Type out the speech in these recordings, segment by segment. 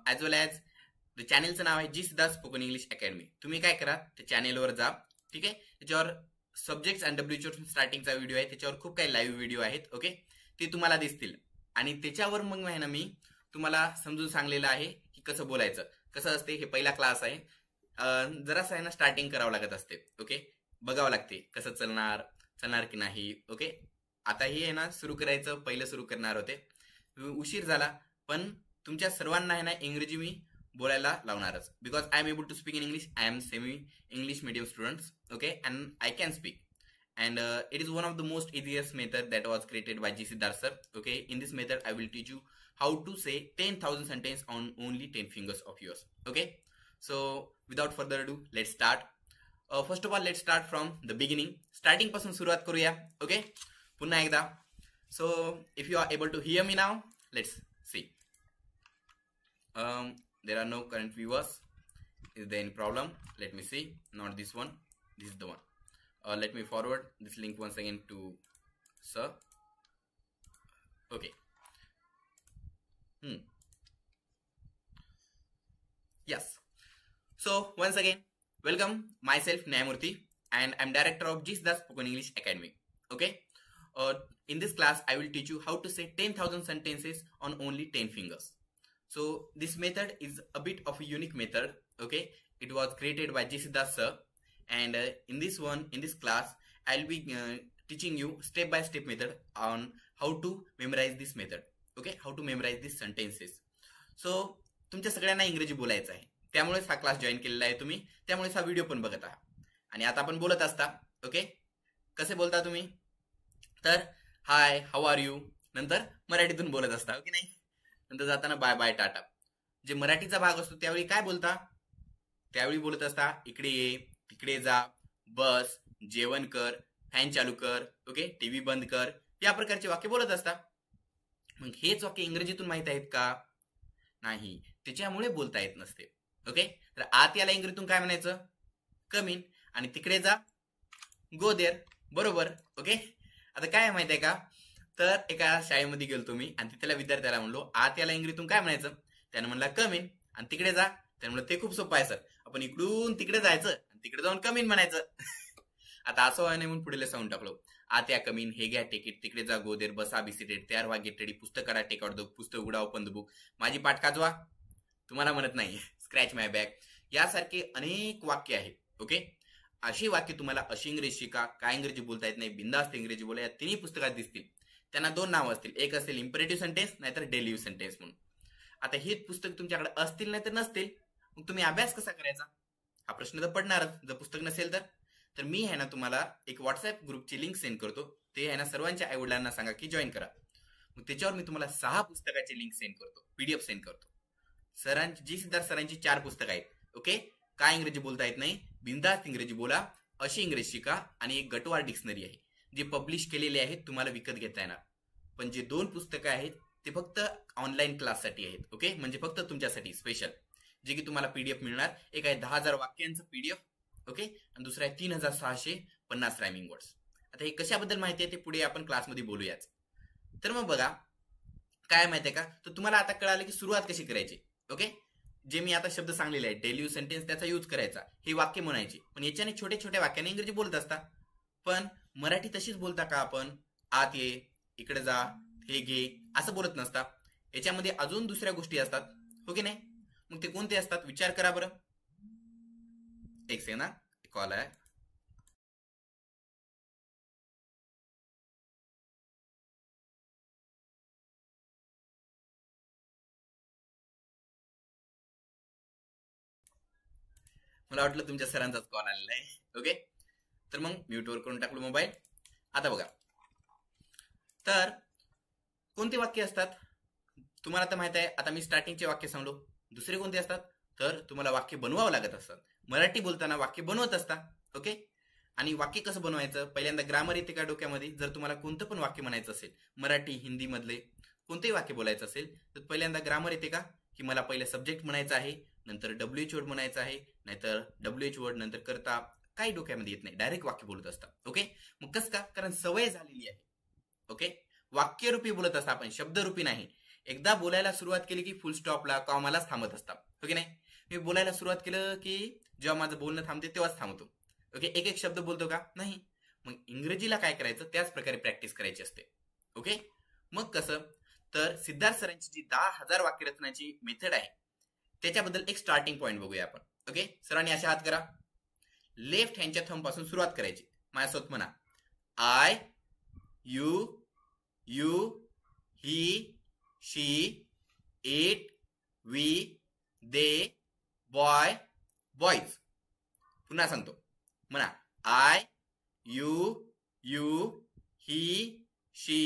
As well as the चॅनेलचं नाव आहे जी Siddharth spoken English academy. तुम्ही काय करा, त्या चॅनेलवर जा. ठीक आहे, त्याच्यावर सब्जेक्ट्स अँड डब्ल्यूएच स्टार्टिंगचा व्हिडिओ आहे, त्याच्यावर खूप काही लाईव्ह व्हिडिओ आहेत. ओके, ते तुम्हाला दिसतील आणि त्याच्यावर मग आहे ना मी तुम्हाला समजून सांगलेलं आहे की कसं बोलायचं, कसं असते. हे पहिला क्लास आहे, जरासं आहे ना स्टार्टिंग करावं लागत असते. ओके, बघावं लागते कसं चलणार की नाही. ओके, आता हे आहे ना सुरू करायचं, पहिलं सुरू करणार होते, उशीर झाला, पण तुमच्या सर्वांना आहे ना इंग्रजी मी बोलायला लावणारच. Because I am able to speak in English. I am semi English medium students. Okay, and I can speak. And it is one of the most easiest method that was created by G. Siddharth sir. Okay, in this method I will teach you how to say 10,000 sentences on only 10 fingers of yours. Okay, so without further ado, let's start. First of all, let's start from the beginning. Starting पासून सुरुवात करूया. Okay, पुन्हा एकदा. So if you are able to hear me now, let's see. There are no current viewers. Is there any problem? Let me see. Not this one. This is the one. Let me forward this link once again to sir. Okay. Yes. So once again, welcome. Myself Nyamurthy, and I'm director of G. Siddharth Spoken English Academy. Okay. In this class, I will teach you how to say 10,000 sentences on only 10 fingers. So this method is a bit of a unique method. Okay. It was created by G. Siddharth sir. And in this class, I'll be teaching you step-by-step method on how to memorize this method. Okay, how to memorize these sentences. So तुमच्या सगळ्यांना इंग्रजी बोलायचं आहे, त्यामुळेच हा class join केलेला आहे तुम्ही, त्यामुळेच हा व्हिडिओ पण बघत आहात. आणि आता आपण बोलत असता. ओके, कसे बोलता तुम्ही? तर हाय, हाऊ आर यू, नंतर मराठीतून बोलत असता. ओके नाही, नंतर जाताना बाय बाय टाटा. जे मराठीचा भाग असतो त्यावेळी काय बोलता? त्यावेळी बोलत असता इकडे ये, तिकडे जा, बस, जेवण कर, फॅन चालू कर, ओके, टीव्ही बंद कर, या प्रकारचे वाक्य बोलत असता. मग हेच वाक्य इंग्रजीतून माहित आहेत का? नाही, त्याच्यामुळे बोलता येत नसते. ओके, तर आत याला इंग्रजीतून काय म्हणायचं? कम इन. आणि तिकडे जा, गो देअर. बरोबर. ओके, आता काय माहित आहे का, तर एका शाळेमध्ये गेलो मी आणि तिथल्या विद्यार्थ्याला म्हणलो आत याला इंग्रजीतून काय म्हणायचं? त्यानं म्हणला कम इन. आणि तिकडे जा, त्यानं म्हणलं ते खूप सोपं आहे सर, आपण इकडून तिकडे जायचं, तिकडे जाऊन कमीन म्हणायचं. आता असं व्हाय नाही म्हणून पुढे सांगून टाकलो. आत या कमीन, हे घ्या तिकीट, तिकडे जा गोदेर, बसा बिसिटेड, तयार व्हा गेट रेडी, पुस्तक काढा टेक आउट द बुक, पुस्तक उघडा ओपन द बुक, माझी पाठ काजवा, तुम्हाला म्हणत नाही स्क्रॅच माय बॅग, यासारखे अनेक वाक्य आहेत. ओके, अशी वाक्य तुम्हाला अशी इंग्रजी शिका, काय इंग्रजी बोलता येत नाही, बिंदास्त इंग्रजी बोला, या तिन्ही पुस्तकात दिसतील. त्यांना दोन नाव असतील, एक असेल इम्परेटिव्ह सेंटेन्स, नाहीतर डेली यूज सेंटेन्स म्हणून. आता हे पुस्तक तुमच्याकडे असतील नाही तर नसतील, मग तुम्ही अभ्यास कसा करायचा हा प्रश्न तर पडणारच. जर पुस्तक नसेल तर मी आहे ना तुम्हाला एक व्हॉट्सअप ग्रुपची लिंक सेंड करतो. ते आहे ना सर्वांच्या आई वडिलांना सांगा की जॉईन करा. मग त्याच्यावर मी तुम्हाला 6 पुस्तकाची लिंक सेंड करतो, पीडीएफ सेंड करतो. सरांची, जी सिद्धार्थ सरांची 4 पुस्तकं आहेत. ओके, काय इंग्रजी बोलता येत नाही, बिंदास्त इंग्रजी बोला, अशी इंग्रजी शिका. आणि एक गटवार डिक्शनरी आहे, जे पब्लिश केलेले आहेत, तुम्हाला विकत घेता येणार. पण जे 2 पुस्तकं आहेत ते फक्त ऑनलाईन क्लाससाठी आहेत. ओके, म्हणजे फक्त तुमच्यासाठी स्पेशल, जे की तुम्हाला पीडीएफ मिळणार. एक आहे 10,000 वाक्यांचं पीडीएफ. ओके, आणि दुसरं आहे 3,650 रायमिंग वर्ड्स. आता हे कशाबद्दल माहिती आहे ते पुढे आपण क्लासमध्ये बोलूयाच. तर मग बघा काय माहिती आहे का, तर तुम्हाला आता कळालं की सुरुवात कशी करायची. ओके, जे मी आता शब्द सांगलेले आहेत डेली यूज सेंटेन्स, त्याचा यूज करायचा, हे वाक्य म्हणायचे. पण याच्याने छोट्या छोट्या वाक्याने इंग्रजी बोलत असता. पण मराठी तशीच बोलता का आपण? आत ये, इकडे जा, हे घे, असं बोलत नसता. याच्यामध्ये अजून दुसऱ्या गोष्टी असतात. हो की नाही? मग ते कोणते असतात विचार करा बरं. एक सेकंड, कॉल आहे. मला वाटलं तुमच्या सरांचाच कॉल आलेला आहे. ओके, तर मग म्यूटवर करून टाकलो मोबाईल. आता बघा, तर कोणते वाक्य असतात तुम्हाला तर माहित आहे. आता मी स्टार्टिंगचे वाक्य सांगलो. दुसरे कोणते असतात तर तुम्हाला वाक्य बनवावं लागत असतात. मराठी बोलताना वाक्य बनवत असता. ओके, आणि वाक्य कसं बनवायचं, पहिल्यांदा ग्रामर येते का डोक्यामध्ये? जर तुम्हाला कोणतं पण वाक्य म्हणायचं असेल, मराठी हिंदी मधले कोणतेही वाक्य बोलायचं असेल, तर पहिल्यांदा ग्रामर येते का, की मला पहिले सब्जेक्ट म्हणायचं आहे, नंतर डब्ल्यूएच वर्ड म्हणायचं आहे, नाहीतर डब्ल्यूएच वर्ड नंतर करता, काही डोक्यामध्ये येत नाही, डायरेक्ट वाक्य बोलत असतात. ओके, मग कसं का? कारण सवय झालेली आहे. ओके, वाक्यरूपी बोलत असता आपण, शब्दरूपी नाही. एकदा बोलायला सुरुवात केली की फुल स्टॉपला कॉमालाच थांबत असतात, हो की नाही. मी बोलायला सुरुवात केलं की जेव्हा माझं बोलणं थांबते तेव्हाच थांबतो. ओके, एक एक शब्द बोलतो का नाही. मग इंग्रजीला काय करायचं, त्याच प्रकारे प्रॅक्टिस करायची असते. ओके, मग कसं, तर सिद्धार्थ सरांची जी 10,000 वाक्यरचनाची मेथड आहे त्याच्याबद्दल एक स्टार्टिंग पॉईंट बघूया आपण. ओके, सरांनी अशा हात करा. लेफ्ट हँडच्या थंब पासून सुरुवात करायची. माझ्यासोबत म्हणा, I, you, you, he, she, it, we, they, boy, boys. पुन्हा सांगतो, म्हणा, I, you, you, he, she,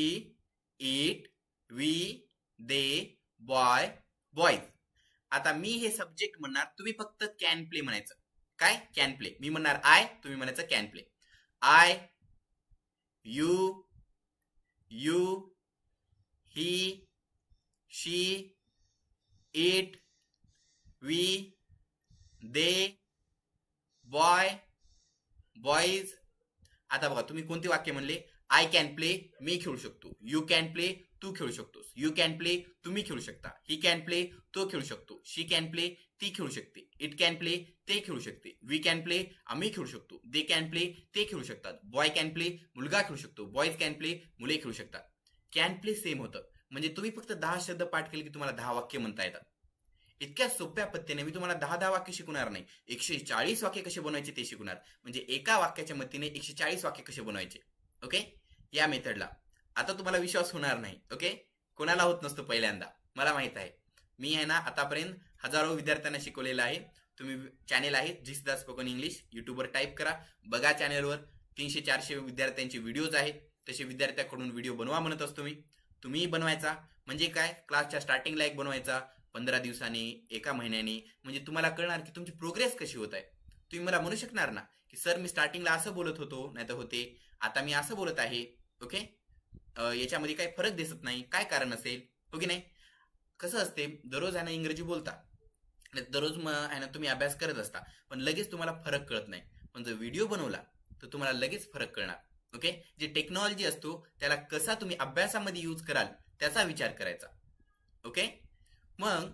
it, we, they, boy, boys. आता मी हे सब्जेक्ट म्हणणार, तुम्ही फक्त कॅन प्ले म्हणायचं. काय, कॅन प्ले. मी म्हणणार आय, तुम्ही म्हणायचं can play. I, you, you, he, she, it, we, they, boy, boys. आता बघा, तुम्ही कोणते वाक्य म्हणले. आय कॅन प्ले, मी खेळू शकतो. यू कॅन प्ले, तू खेळू शकतोस. यू कॅन प्ले, तुम्ही खेळू शकता. ही कॅन प्ले, तो खेळू शकतो. शी कॅन प्ले, ती खेळू शकते. इट कॅन प्ले, ते खेळू शकते. वी कॅन प्ले, आम्ही खेळू शकतो. दे कॅन प्ले, ते खेळू शकतात. बॉय कॅन प्ले, मुलगा खेळू शकतो. बॉईज कॅन प्ले, मुले खेळू शकतात. कॅन प्ले सेम होतं. म्हणजे तुम्ही फक्त 10 शब्द पाठ केले की तुम्हाला 10 वाक्य म्हणता येतात. इतक्या सोप्या पद्धतीने मी तुम्हाला 10 वाक्य शिकवणार नाही, 140 वाक्य कसे बनवायचे ते शिकवणार. म्हणजे एका वाक्याच्या मदतीने 140 वाक्य कसे बनवायचे. ओके, या मेथडला. आता तुम्हाला विश्वास होणार नाही. ओके, कोणाला होत नसतो पहिल्यांदा, मला माहित आहे. मी आहे ना आतापर्यंत हजारो विद्यार्थ्यांना शिकवलेलं आहे. तुम्ही चॅनेल आहे जिस द स्पोकन इंग्लिश, युट्यूबवर टाईप करा, बघा. चॅनेलवर 300-400 विद्यार्थ्यांचे व्हिडिओज आहेत. तसे विद्यार्थ्याकडून व्हिडिओ बनवा म्हणत असतो मी. तुम्ही बनवायचा. म्हणजे काय, क्लासच्या स्टार्टिंगला एक बनवायचा, 15 दिवसांनी, एका महिन्याने. म्हणजे तुम्हाला कळणार की तुमची प्रोग्रेस कशी होत आहे. तुम्ही मला म्हणू शकणार ना की सर मी स्टार्टिंगला असं बोलत होतो, नाही तर होते, आता मी असं बोलत आहे. ओके, याच्यामध्ये काही फरक दिसत नाही, काय कारण असेल, हो की नाही. कसं असते, दररोज आहे ना इंग्रजी बोलता, दररोज आहे ना तुम्ही अभ्यास करत असता, पण लगेच तुम्हाला फरक कळत नाही. पण जर व्हिडिओ बनवला तर तुम्हाला लगेच फरक कळणार. ओके, जे टेक्नॉलॉजी असतो त्याला कसा तुम्ही अभ्यासामध्ये यूज कराल त्याचा विचार करायचा. ओके, मग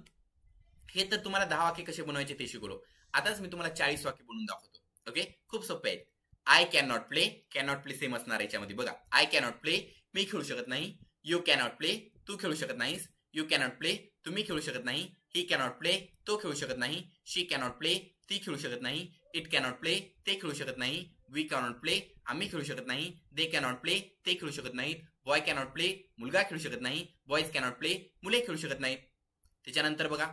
हे तर तुम्हाला 10 वाक्य कसे बनवायचे ते शिकवलो. आताच मी तुम्हाला 40 वाक्य बनवून दाखवतो. ओके, खूप सोपे आहेत. I can not play, can not play same असणार याच्यामध्ये. बघा, आय कॅन नॉट प्ले, मी खेळू शकत नाही. यू कॅन नॉट प्ले, तू खेळू शकत नाहीस. यू कॅन नॉट प्ले, तुम्ही खेळू शकत नाही. ही कॅन नॉट प्ले, तो खेळू शकत नाही. शी कॅन नॉट प्ले, ती खेळू शकत नाही. इट कॅन नॉट प्ले, ते खेळू शकत नाही. वी कॅन नॉट प्ले, आम्ही खेळू शकत नाही. दे कॅन नॉट प्ले, ते खेळू शकत नाहीत. बॉय कॅन नॉट प्ले, मुलगा खेळू शकत नाही. बॉईज कॅन नॉट प्ले, मुले खेळू शकत नाहीत. त्याच्यानंतर बघा,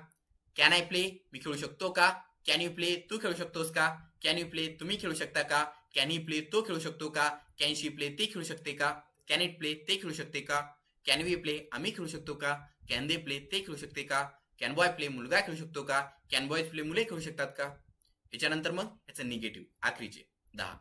कॅन आय प्ले, मी खेळू शकतो का. कॅन यू प्ले, तू खेळू शकतोस का. कॅन यू प्ले, तुम्ही खेळू शकता का. कॅन ही प्ले, तो खेळू शकतो का. कॅन शी प्ले, ती खेळू शकते का. कॅन इट प्ले, ते खेळू शकते का. कॅन वी प्ले, आम्ही खेळू शकतो का. कॅन दे प्ले, ते खेळू शकते का. कॅन बॉय प्ले, मुलगा खेळू शकतो का. कॅन बॉयज प्ले, मुले खेळू शकतात का. याच्यानंतर मग याचं निगेटिव्ह आखरीचे 10.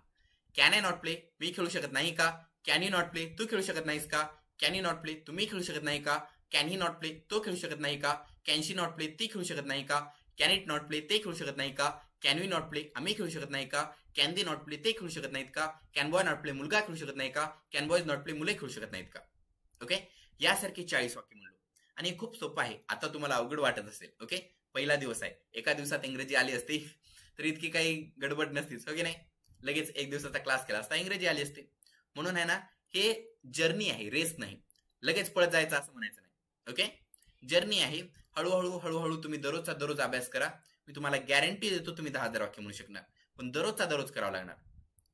कॅन आय नॉट प्ले, मी खेळू शकत नाही का. कॅन यू नॉट प्ले, तू खेळू शकत नाहीस का. कॅन यू नॉट प्ले, तुम्ही खेळू शकत नाही का. कॅन ही नॉट प्ले, तो खेळू शकत नाही का. कॅन शी नॉट प्ले, ती खेळू शकत नाही का. कॅन इट नॉट प्ले, ते खेळू शकत नाही का. कॅन वी नॉट प्ले, आम्ही खेळू शकत नाही का. कॅन दे नॉट प्ले, ते खेळू शकत नाहीत का. कॅन बॉय नॉट प्ले, मुलगा खेळू शकत नाही का. कॅन बॉयज नॉट प्ले, मुले खेळू शकत नाहीत का. ओके, यासारखे 40 वाक्य म्हणलो. आणि खूप सोपं आहे. आता तुम्हाला अवघड वाटत असेल. ओके, पहिला दिवस आहे, एका दिवसात इंग्रजी आली असती तर इतकी काही गडबड नसतीच, हो की नाही. लगेच एक दिवसाचा क्लास केला असता, इंग्रजी आली असते. म्हणून आहे ना, हे जर्नी आहे, रेस नाही. लगेच पळत जायचं असं म्हणायचं नाही. ओके, जर्नी आहे. हळूहळू हळूहळू तुम्ही दररोजचा दररोज अभ्यास करा. मी तुम्हाला गॅरंटी देतो तुम्ही 10,000 वाक्य म्हणू शकणार, पण दररोजचा दररोज करावं लागणार.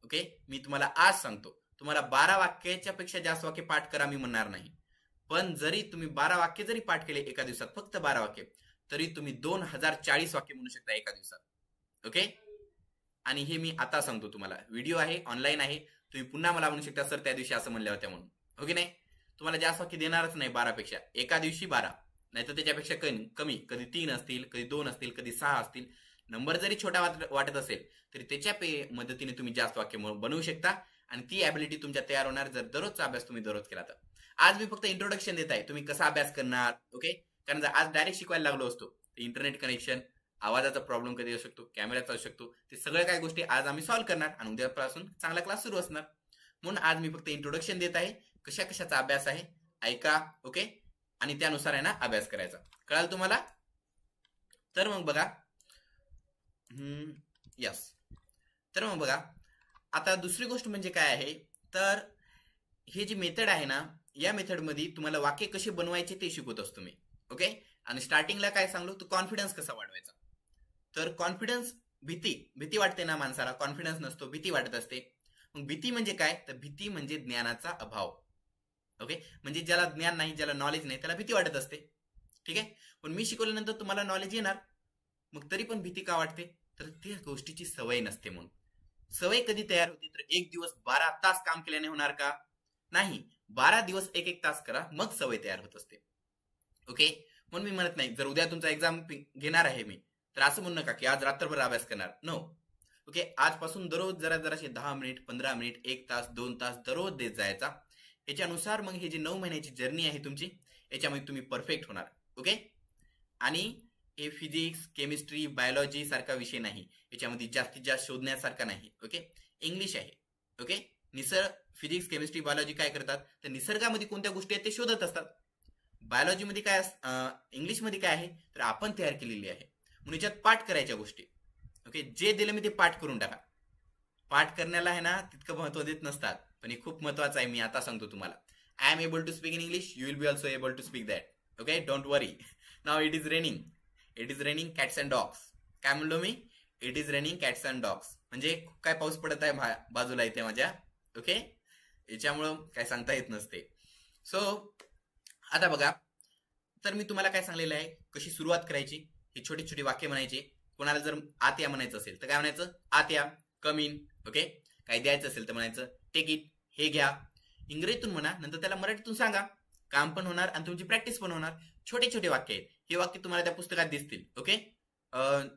ओके, मी तुम्हाला आज सांगतो, तुम्हाला 12 वाक्याच्या पेक्षा जास्त वाक्य पाठ करा मी म्हणणार नाही. पण जरी तुम्ही 12 वाक्य जरी पाठ केले एका दिवसात, फक्त 12 वाक्य, तरी तुम्ही 2040 वाक्य म्हणू शकता एका दिवसात. ओके, आणि हे मी आता सांगतो तुम्हाला. व्हिडिओ आहे, ऑनलाईन आहे. तुम्ही पुन्हा मला म्हणू शकता सर त्या दिवशी असं म्हणल्या होत्या म्हणून. ओके, नाही तुम्हाला जास्त वाक्य देणारच नाही 12 पेक्षा. एका दिवशी 12, नाही तर त्याच्यापेक्षा कमी. कधी 3 असतील, कधी 2 असतील, कधी 6 असतील. नंबर जरी छोटा वाटत असेल तरी त्याच्या मदतीने तुम्ही जास्त वाक्य बनवू शकता. आणि ती ॲबिलिटी तुमच्या तयार होणार जर दररोजचा अभ्यास तुम्ही दररोज केला तर. आज मी फक्त इंट्रोडक्शन देत आहे, तुम्ही कसा अभ्यास करणार. ओके, कारण जर आज डायरेक्ट शिकवायला लागलो असतो, इंटरनेट कनेक्शन, आवाजाचा प्रॉब्लेम कधी असू शकतो, कॅमेराचा असू शकतो, ते सगळ्या काही गोष्टी आज आम्ही सॉल्व्ह करणार आणि उद्यापासून चांगला क्लास सुरू असणार. म्हणून आज मी फक्त इंट्रोडक्शन देत आहे, कशा कशाचा अभ्यास आहे ऐका. ओके, आणि त्यानुसार आहे ना अभ्यास करायचा. कळाल तुम्हाला? तर मग बघा, यस. तर मग बघा, आता दुसरी गोष्ट म्हणजे काय आहे, तर हे जी मेथड आहे ना, या मेथडमध्ये तुम्हाला वाक्य कसे बनवायचे ते शिकवत असतो मी. ओके. आणि स्टार्टिंगला काय सांगलो, तो कॉन्फिडन्स कसा वाढवायचा. तर कॉन्फिडन्स, भीती वाटते ना माणसाला, कॉन्फिडन्स नसतो, भीती वाटत असते. मग भीती म्हणजे काय, तर भीती म्हणजे ज्ञानाचा अभाव. ओके. म्हणजे ज्याला ज्ञान नाही, ज्याला नॉलेज नाही, त्याला भीती वाटत असते. ठीक आहे. पण मी शिकवल्यानंतर तुम्हाला नॉलेज येणार, मग तरी पण भीती का वाटते, तर त्या गोष्टीची सवय नसते. म्हणून सवय कधी तयार होते, तर एक दिवस 12 तास काम केल्याने होणार का? नाही. 12 दिवस एक एक तास करा, मग सवय तयार होत असते. ओके. म्हणून मी म्हणत नाही, जर उद्या तुमचा एक्झाम घेणार आहे मी, तर असं म्हणू नका की आज रात्रभर अभ्यास करणार. नो. ओके. आजपासून दररोज जराशे 10 मिनिट, 15 मिनिट, 1 तास, 2 तास दररोज देत जायचा. याच्यानुसार मग हे जे 9 महिन्याची जर्नी आहे तुमची, याच्यामध्ये तुम्ही परफेक्ट होणार. ओके. आणि हे फिजिक्स, केमिस्ट्री, बायोलॉजी सारखा विषय नाही, याच्यामध्ये जास्तीत जास्त शोधण्यासारखा नाही. ओके. इंग्लिश आहे. ओके. फिजिक्स, केमिस्ट्री, बायोलॉजी काय करतात, तर निसर्गामध्ये कोणत्या गोष्टी आहेत ते शोधत असतात. बायोलॉजीमध्ये काय, इंग्लिशमध्ये काय आहे, तर आपण तयार केलेली आहे. म्हणून याच्यात पाठ करायच्या गोष्टी. ओके. जे दिलं मी ते पाठ करून टाका. पाठ करण्याला आहे ना तितकं महत्व देत नसतात, पण हे खूप महत्वाचं आहे. मी आता सांगतो तुम्हाला. I am able to speak in English, you will be also able to speak that. Okay. Don't worry. Now it is raining cats and dogs. काय म्हणलो मी? It is raining cats and dogs म्हणजे काय पाऊस पडत आहे बाजूला इथे माझ्या. ओके. याच्यामुळं काय सांगता येत नसते. सो आता बघा, तर मी तुम्हाला काय सांगलेलं आहे, कशी सुरुवात करायची. हे छोटे छोटे वाक्य म्हणायचे. कोणाला जर आत या म्हणायचं असेल तर काय म्हणायचं, आत या, कम इन. ओके. काय द्यायचं असेल तर म्हणायचं टेक इट, हे घ्या. इंग्रजीतून म्हणा, नंतर त्याला मराठीतून सांगा. काम पण होणार आणि तुमची प्रॅक्टिस पण होणार. छोटे छोटे वाक्य आहेत. हे वाक्य तुम्हाला त्या पुस्तकात दिसतील. ओके.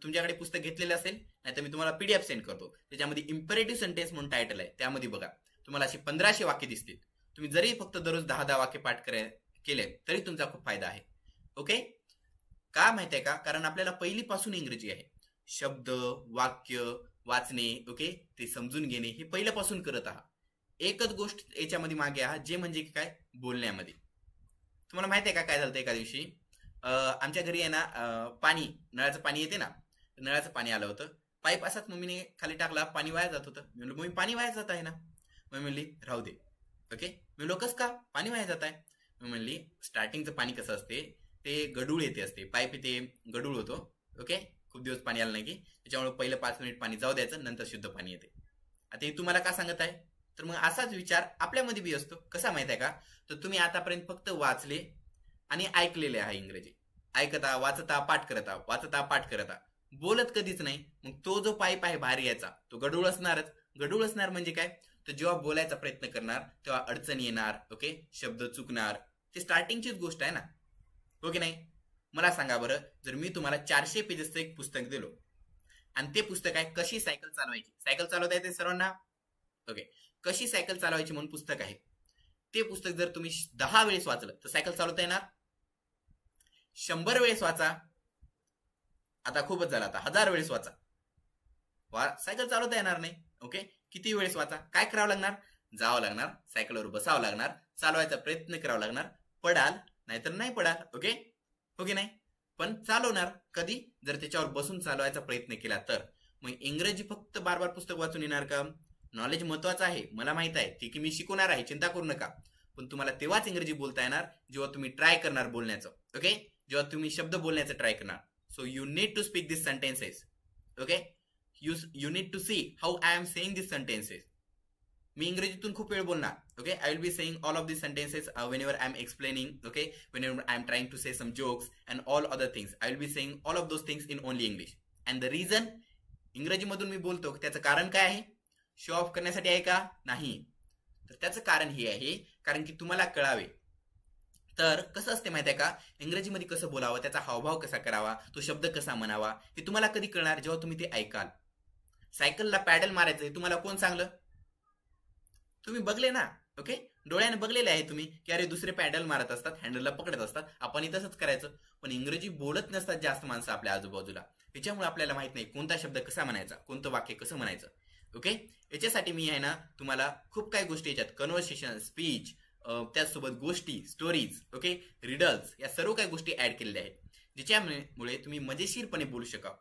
तुमच्याकडे पुस्तक घेतलेलं असेल, नाही तर मी तुम्हाला पीडीएफ सेंड करतो. त्याच्यामध्ये इम्पेरेटिव्ह सेंटेन्स म्हणून टायटल आहे, त्यामध्ये बघा तुम्हाला अशी 1500 वाक्य दिसतील. तुम्ही जरी फक्त दररोज 10 वाक्य पाठ केले तरी तुमचा खूप फायदा आहे. ओके. का माहिती आहे का? कारण आपल्याला पहिलीपासून इंग्रजी आहे. शब्द, वाक्य वाचणे, ओके, ते समजून घेणे हे पहिल्यापासून करत आहात. एकच गोष्ट याच्यामध्ये मागे आहात, जे म्हणजे काय, बोलण्यामध्ये. तुम्हाला माहिती आहे का काय झालं एका दिवशी, आमच्या घरी आहे ना पाणी, नळाचं पाणी येते ना, नळाचं पाणी आलं होतं. पाईप असाच मम्मीने खाली टाकला, पाणी वाया जात होतं. मी म्हणलो मम्मी पाणी वाया जात आहे ना. मम्मी म्हणली राहू दे. ओके. मी लोकच का पाणी वाया जात आहे. मी म्हणली स्टार्टिंगचं पाणी कसं असते, ते गडूळ येते असते, पाईप येते गडूळ होतो. ओके. खूप दिवस पाणी आलं नाही की, त्याच्यामुळे पहिलं 5 मिनिट पाणी जाऊ द्यायचं, नंतर शुद्ध पाणी येते. आता हे तुम्हाला का सांगत आहे, तर मग असाच विचार आपल्यामध्ये बी असतो. कसा माहित आहे का, तर तुम्ही आतापर्यंत फक्त वाचले आणि ऐकलेले आहे इंग्रजी. ऐकता, वाचता, पाठ करता, वाचता, पाठ करता, बोलत कधीच नाही. मग तो जो पाईप आहे बाहेर याचा, तो गडूळ असणारच. गडूळ असणार म्हणजे काय, तर जेव्हा बोलायचा प्रयत्न करणार तेव्हा अडचणी येणार. ओके. शब्द चुकणार. ते स्टार्टिंगचीच गोष्ट आहे ना, हो की नाही? मला सांगा बरं, जर मी तुम्हाला 400 पेजेसचं एक पुस्तक दिलो आणि ते पुस्तक आहे कशी सायकल चालवायची. सायकल चालवता येते सर्वांना? ओके. कशी सायकल चालवायची म्हणून पुस्तक आहे. ते पुस्तक जर तुम्ही 10 वेळेस वाचलं तर सायकल चालवता येणार? 100 वेळेस वाचा, आता खूपच झालं, आता 1000 वेळेस वाचा, सायकल चालवता येणार नाही. ओके. किती वेळेस वाचा, काय करावं लागणार, जावं लागणार, सायकलवर बसावं लागणार, चालवायचा प्रयत्न करावा लागणार, पडाल नाहीतर नाही पडाल. ओके. हो की नाही? पण चालवणार कधी, जर त्याच्यावर बसून चालवायचा प्रयत्न केला तर. मग इंग्रजी फक्त बार बार पुस्तक वाचून येणार का? नॉलेज महत्वाचं आहे, मला माहित आहे, ते की मी शिकवणार आहे, चिंता करू नका. पण तुम्हाला तेव्हाच इंग्रजी बोलता येणार जेव्हा तुम्ही ट्राय करणार बोलण्याचं. ओके. जेव्हा तुम्ही शब्द बोलण्याचं ट्राय करणार. So you need to speak this sentences. Okay. You need to see how I am saying this sentences. मी इंग्रजीतून खूप वेळ बोलणार. Okay. I will be saying all of this sentences whenever I am explaining. Okay. Whenever I am trying to say some jokes and all other things, I will be saying all of those things in only English. And the reason, इंग्रजीमधून मी बोलतो त्याचं कारण काय आहे? Show off करण्यासाठी आहे का? नाही. तर त्याचं कारण हे आहे, कारण की तुम्हाला कळावे. तर कसं असते माहिती आहे का, इंग्रजीमध्ये कसं बोलावं, त्याचा हावभाव कसा करावा, तो शब्द कसा म्हणावा, हे तुम्हाला कधी कळणार, जेव्हा तुम्ही ते ऐकाल. सायकलला पॅडल मारायचं हे तुम्हाला कोण सांगलं? तुम्ही बघले ना. ओके. डोळ्याने बघलेले आहे तुम्ही की अरे दुसरे पॅडल मारत असतात, हँडलला पकडत असतात, आपण तसंच करायचं. पण इंग्रजी बोलत नसतात जास्त माणसं आपल्या आजूबाजूला. त्याच्यामुळे आपल्याला माहित नाही कोणता शब्द कसा म्हणायचा, कोणतं वाक्य कसं म्हणायचं. ओके. याच्यासाठी मी आहे ना तुम्हाला खूप काही गोष्टी याच्यात, कन्व्हर्सेशन, स्पीच, त्याचसोबत गोष्टी, स्टोरीज, ओके, रिडल्स, या सर्व काही गोष्टी ऍड केलेल्या आहेत, ज्याच्यामुळे तुम्ही मजेशीरपणे बोलू शकाल.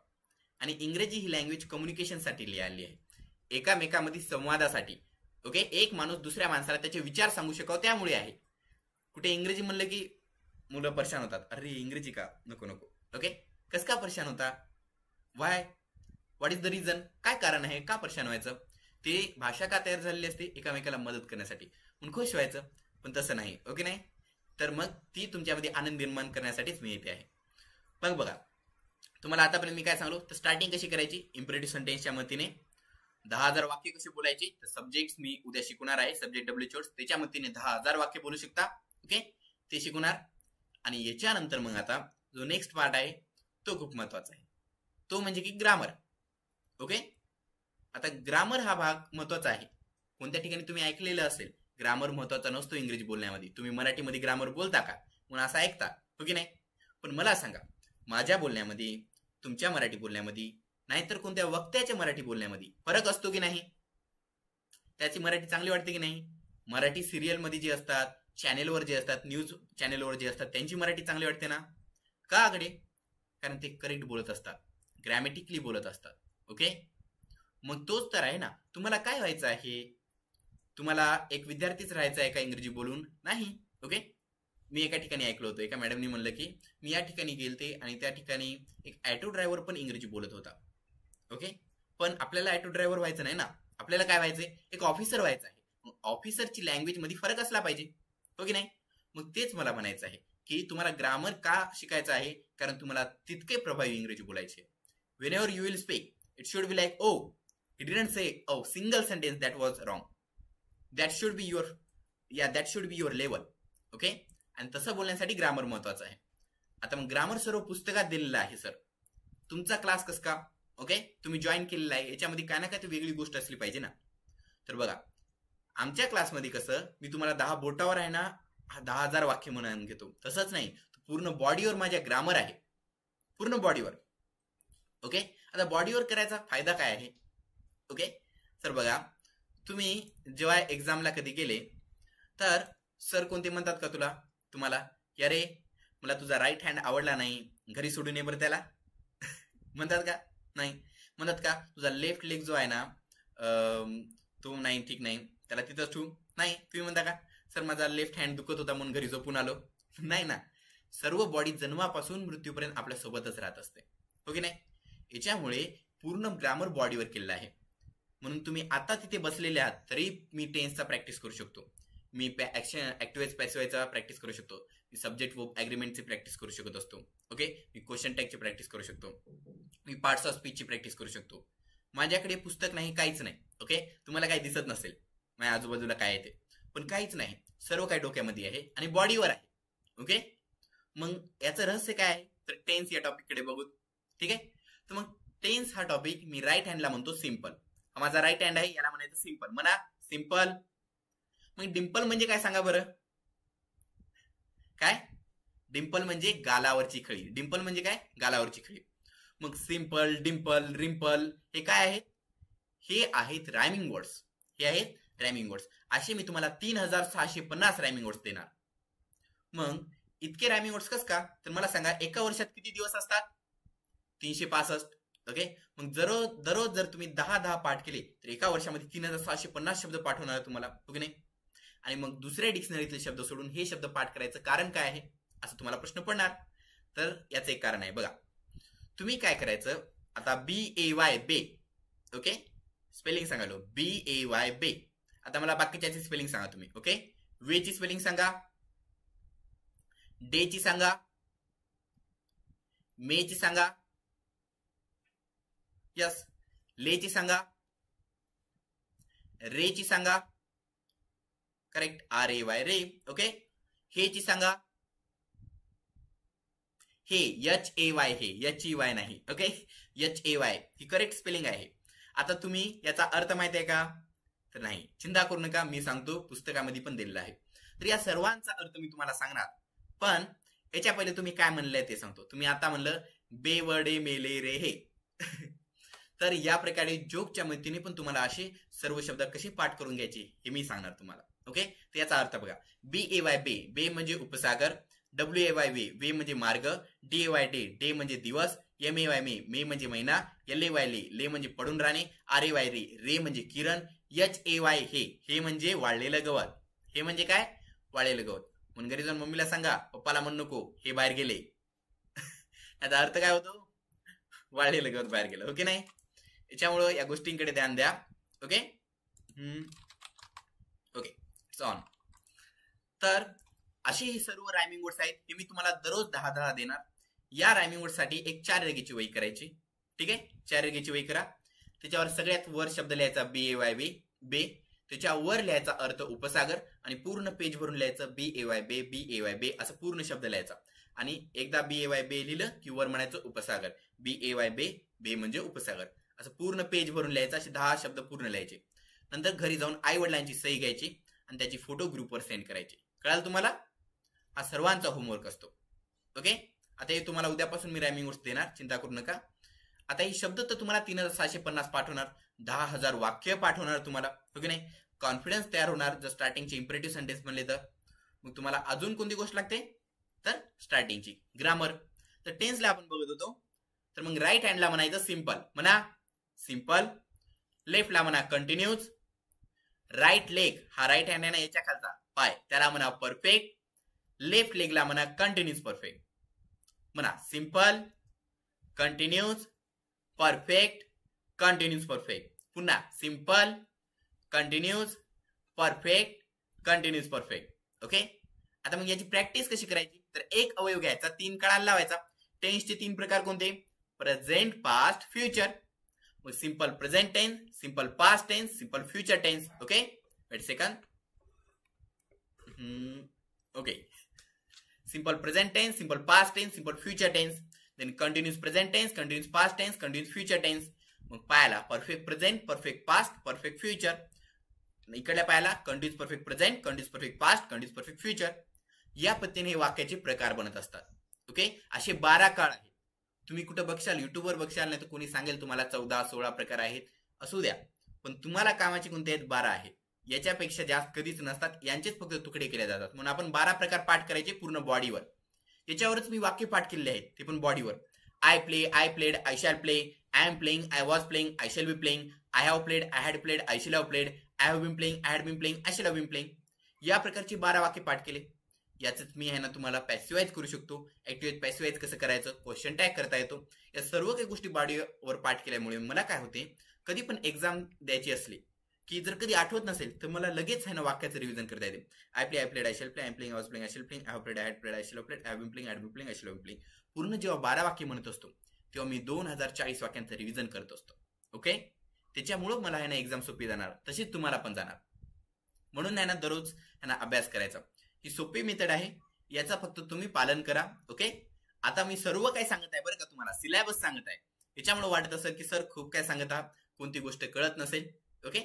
आणि इंग्रजी ही लँग्वेज कम्युनिकेशनसाठी लिहिली आहे, एकामेकामध्ये संवादासाठी. ओके, एक माणूस दुसऱ्या माणसाला त्याचे विचार सांगू शकावं त्यामुळे आहे. कुठे इंग्रजी म्हणलं की मुलं परेशान होतात, अरे इंग्रजी का, नको नको. ओके, कस का परेशान होता, Y, what is the reason, काय कारण आहे का परेशान व्हायचं. ते भाषा का तयार झालेली असते, एकामेकाला मदत करण्यासाठी, म्हणून खुश व्हायचं. पण तसं नाही, ओके नाही, तर मग ती तुमच्यामध्ये आनंद निर्माण करण्यासाठीच मी येते आहे. मग बघा, तुम्हाला आतापर्यंत मी काय सांगलो, तर स्टार्टिंग कशी करायची इम्परेटिव्ह सेंटेन्सच्या मदतीने, 10,000 वाक्य कशी बोलायची, तर सब्जेक्ट मी उद्या शिकवणार आहे, सब्जेक्ट WH त्याच्या मदतीने 10,000 वाक्य बोलू शकता. ओके, ते शिकवणार. आणि याच्यानंतर मग आता जो नेक्स्ट पार्ट आहे तो खूप महत्वाचा आहे, तो म्हणजे की ग्रामर. ओके, आता ग्रामर हा भाग महत्वाचा आहे. कोणत्या ठिकाणी तुम्ही ऐकलेलं असेल, ग्रामर महत्वाचा नसतो इंग्रजी बोलण्यामध्ये. तुम्ही मराठीमध्ये ग्रामर बोलता का, म्हणून असं ऐकता, हो की नाही. पण मला सांगा, माझ्या बोलण्यामध्ये, तुमच्या मराठी बोलण्यामध्ये, नाहीतर कोणत्या वक्त्याच्या मराठी बोलण्यामध्ये फरक असतो की नाही. त्याची मराठी चांगली वाटते की नाही. मराठी सिरियल मध्ये जे असतात, चॅनेलवर जे असतात, न्यूज चॅनेलवर जे असतात, त्यांची मराठी चांगली वाटते ना. का आकडे, कारण ते करेक्ट बोलत असतात, ग्रॅमॅटिकली बोलत असतात. ओके, मग तोच तर आहे ना. तुम्हाला काय व्हायचं आहे, तुम्हाला एक विद्यार्थीच राहायचा आहे का इंग्रजी बोलून, नाही. ओके, मी एका ठिकाणी ऐकलं होतं, एका मॅडमनी म्हणलं की मी या ठिकाणी गेलते आणि त्या ठिकाणी एक ॲटो ड्रायव्हर पण इंग्रजी बोलत होता. ओके, पण आपल्याला ॲटो ड्रायव्हर व्हायचं नाही ना, आपल्याला काय व्हायचंय, एक ऑफिसर व्हायचं आहे. मग ऑफिसरची लँग्वेज मध्ये फरक असला पाहिजे, हो की नाही. मग तेच मला म्हणायचं आहे की तुम्हाला ग्रामर का शिकायचं आहे, कारण तुम्हाला तितके प्रभावी इंग्रजी बोलायचे. whenever you will speak, it should be like, oh, he didn't say oh single sentence, that was wrong. That should be your, that should be your level. Okay, आणि तसं बोलण्यासाठी ग्रामर महत्वाचं आहे. आता मग ग्रामर सर्व पुस्तकात दिलेलं आहे सर. तुमचा क्लास कस का, ओके, तुम्ही जॉईन केलेला आहे, याच्यामध्ये काय ना काय वेगळी गोष्ट असली पाहिजे ना. तर बघा, आमच्या क्लासमध्ये कसं, मी तुम्हाला 10 बोटावर आहे ना 10,000 वाक्य म्हणून घेतो, तसंच नाही, पूर्ण बॉडीवर माझ्या ग्रामर आहे, पूर्ण बॉडीवर. ओके, आता बॉडीवर करायचा फायदा काय आहे. ओके, तर बघा, तुम्ही जेव्हा एक्झामला कधी गेले तर सर कोणते म्हणतात का तुम्हाला, अरे मला तुझा राईट हँड आवडला नाही, घरी सोडून ये बरं त्याला म्हणतात का, नाही. म्हणतात का तुझा लेफ्ट लेग जो आहे ना तो नाही, ठीक नाही, त्याला तिथंच ठेवू, नाही. तुम्ही म्हणता का सर माझा लेफ्ट हँड दुखत होता म्हणून घरी झोपून आलो, नाही ना. सर्व बॉडी जन्मापासून मृत्यूपर्यंत आपल्या सोबतच राहत असते, हो की नाही. याच्यामुळे पूर्ण ग्रामर बॉडीवर केलेलं आहे. म्हणून तुम्ही आता तिथे बसलेले आहात तरी मी टेन्सचा प्रॅक्टिस करू शकतो, मी ऍक्टिव्हाइज पॅसिव्हाइजचा प्रॅक्टिस करू शकतो, मी सब्जेक्ट वर्ब ॲग्रीमेंटची प्रॅक्टिस करू शकत असतो. ओके, मी क्वेश्चन टॅगची प्रॅक्टिस करू शकतो, मी पार्ट्स ऑफ स्पीचची प्रॅक्टिस करू शकतो. माझ्याकडे पुस्तक नाही, काहीच नाही. ओके, तुम्हाला काही दिसत नसेल माझ्या आजूबाजूला काय आहे ते, पण काहीच नाही, सर्व काही डोक्यामध्ये आहे आणि बॉडीवर आहे. ओके, मग याचं रहस्य काय आहे, तर टेन्स या टॉपिककडे बघू. ठीक आहे, तर मग टेन्स हा टॉपिक मी राईट हँडला म्हणतो सिम्पल. हा माझा राईट हँड आहे, याला म्हणायचं सिम्पल. म्हणा सिम्पल. मग डिम्पल म्हणजे काय सांगा बरं, काय, डिम्पल म्हणजे गालावरची खळी. डिम्पल म्हणजे काय, गालावरची खळी. मग सिम्पल, डिम्पल, रिम्पल हे काय आहेत, हे आहेत रायमिंग वर्ड्स, हे आहेत रायमिंग वर्ड्स. असे मी तुम्हाला 3650 रायमिंग वर्ड्स देणार. मग इतके रायमिंग वर्ड्स कस का, तर मला सांगा एका वर्षात किती दिवस असतात, 365. ओके, मग दररोज जर तुम्ही 10 पाठ केले तर एका वर्षामध्ये 3650 शब्द पाठ होणार तुम्हाला, हो की नाही. आणि मग दुसऱ्या डिक्शनरीतले शब्द सोडून हे शब्द पाठ करायचं कारण काय आहे, असं तुम्हाला प्रश्न पडणार. तर याचं एक कारण आहे बघा. तुम्ही काय करायचं, आता BAY बे, ओके, स्पेलिंग सांगालो, BAY बे. आता मला बाकीच्याची स्पेलिंग सांगा तुम्ही. ओके, वे ची स्पेलिंग सांगा, डे ची सांगा, मे ची सांगा, यस, ले ची सांगा, रे ची सांगा, करेक्ट, RAY रे. ओके, हे ची सांगा, हे HAY, हे HEY नाही. ओके, HAY ही करेक्ट स्पेलिंग आहे. आता तुम्ही याचा अर्थ माहिती आहे का, तर नाही, चिंता करू नका, मी सांगतो, पुस्तकामध्ये पण दिलेला आहे. तर या सर्वांचा अर्थ मी तुम्हाला सांगणार, पण याच्या पहिले तुम्ही काय म्हणलंय ते सांगतो. तुम्ही आता म्हणलं बेवडे मेले रे हे तर या प्रकारे जोकच्या मदतीने पण तुम्हाला असे सर्व शब्द कसे पाठ करून घ्यायचे हे मी सांगणार तुम्हाला. ओके, तर याचा अर्थ बघा, BAY बे म्हणजे उपसागर, WAY वे म्हणजे मार्ग, DAY डे म्हणजे दिवस, MAY मे म्हणजे महिना, LAY ले म्हणजे पडून राहणे, RAY रे म्हणजे किरण, HAY हे म्हणजे वाळलेलं गवत. हे म्हणजे काय? वाळलेलं गवत. म्हणून घरी जाऊन मम्मीला सांगा, पप्पाला म्हणू नको हे बाहेर गेले. याचा अर्थ काय होतो? वाळलेलं गवत बाहेर गेलं. ओके नाही? याच्यामुळं या गोष्टींकडे ध्यान द्या. Okay okay, it's on. तर असे हे सर्व रायमिंग वर्ड्स आहेत, ते मी तुम्हाला दररोज 10 देणार. या रायमिंग वर्ड साठी एक 4 रेघेची वही करायची. ठीक आहे, 4 रेघेची वही करा. त्याच्यावर सगळ्यात वर शब्द लिहायचा BAY बे, त्याच्या वर लिहायचा अर्थ उपसागर, आणि पूर्ण पेज भरून लिहायचं BAY बे असं पूर्ण शब्द लिहायचा. आणि एकदा BAY बे लिहिलं की वर म्हणायचं उपसागर, BAY बे म्हणजे उपसागर, असं पूर्ण पेज भरून लिहायचं. असे 10 शब्द पूर्ण लिहायचे. नंतर घरी जाऊन आई वडिलांची सही घ्यायची आणि त्याची फोटो ग्रुपवर सेंड करायची. कळाल तुम्हाला? हा सर्वांचा होमवर्क असतो. ओके, आता हे तुम्हाला उद्यापासून मी रायमिंग वर्ड्स देणार, चिंता करू नका. आता हे शब्द तर तुम्हाला 3650 पाठवणार, 10,000 वाक्य पाठवणार तुम्हाला. ओके नाही? कॉन्फिडन्स तयार होणार जर स्टार्टिंगचे इम्परेटिव्ह सेंटेन्स म्हणले तर. मग तुम्हाला अजून कोणती गोष्ट लागते? तर स्टार्टिंगची ग्रामर. तर टेन्सला आपण बघत होतो, तर मग राईट हँडला म्हणायचं सिंपल, म्हणा सिंपल. लेफ्टला म्हणा कंटिन्यूज. राईट लेग, हा राईट हँड आहे ना, याच्या खालचा पाय, त्याला म्हणा परफेक्ट. लेफ्ट लेगला म्हणा कंटिन्यूज परफेक्ट. म्हणा simple, continues, perfect, continues perfect. पुन्हा simple, continues, perfect, continues perfect. Okay, आता मग याची प्रॅक्टिस कशी करायची? तर एक अवयव घ्यायचा, 3 कळाला लावायचा. टेन्सचे 3 प्रकार कोणते? Present, past, future. मग simple present tense, simple past tense, simple future tense. Okay, wait second. Okay, simple present tense, simple past tense, simple future tense, then continuous present tense, continuous past tense, continuous future tense. मग पायाला perfect present, perfect past, perfect future. इकडल्या पायाला continuous perfect present, continuous perfect past, continuous perfect future. या पद्धतीने हे वाक्याचे प्रकार बनत असतात. ओके, असे 12 काळ आहेत. तुम्ही कुठं बघशाल, युट्यूबवर बघशाल, नाही तर कोणी सांगेल तुम्हाला 14-16 प्रकार आहेत. असू द्या, पण तुम्हाला कामाचे कोणते आहेत? 12 आहेत. याच्यापेक्षा जास्त कधीच नसतात. यांचेच फक्त तुकडे केले जातात. म्हणून आपण 12 प्रकार पाठ करायचे पूर्ण बॉडीवर. याच्यावरच मी वाक्य पाठ केलेले आहेत, ते पण बॉडीवर. I play, I played, I shall play, I am playing, I was playing, I shall be playing, I have played, I had played, I shall have played, I have been playing, I had been playing, I shall have been playing. या प्रकारची 12 वाक्य पाठ केले. याच मी आहे ना तुम्हाला पॅसिवाइज करू शकतो. ऍक्टिव्ह पॅसिवाइज कसं करायचं, क्वेश्चन टॅग करता येतो. या सर्व काही गोष्टी बॉडीवर पाठ केल्यामुळे मला काय होते, कधी पण एक्झाम द्यायची असली की जर कधी आठवत नसेल तर मला लगेच आहे ना वाक्याचं रिव्हिजन करता येते. I play, I played, I shall play, I am playing, I was playing, I shall playing, I have played, I had played, I shall have played, I have been playing, I had been playing, I had been playing, I shall have playing. पूर्ण जेव्हा 12 वाक्य म्हणत असतो तेव्हा मी 2040 वाक्यांचं revision करत असतो. Okay, त्याच्यामुळं मला आहे ना एक्झाम सोपी जाणार, तशीच तुम्हाला पण जाणार. म्हणून आहे ना दररोज आहे ना अभ्यास करायचा. ही सोपी मेथड आहे, याचा फक्त तुम्ही पालन करा. ओके, आता मी सर्व काही सांगत आहे बरं का, तुम्हाला सिलेबस सांगत आहे. याच्यामुळे वाटत असेल की सर खूप काय सांगत आहात, कोणती गोष्ट कळत नसेल. ओके,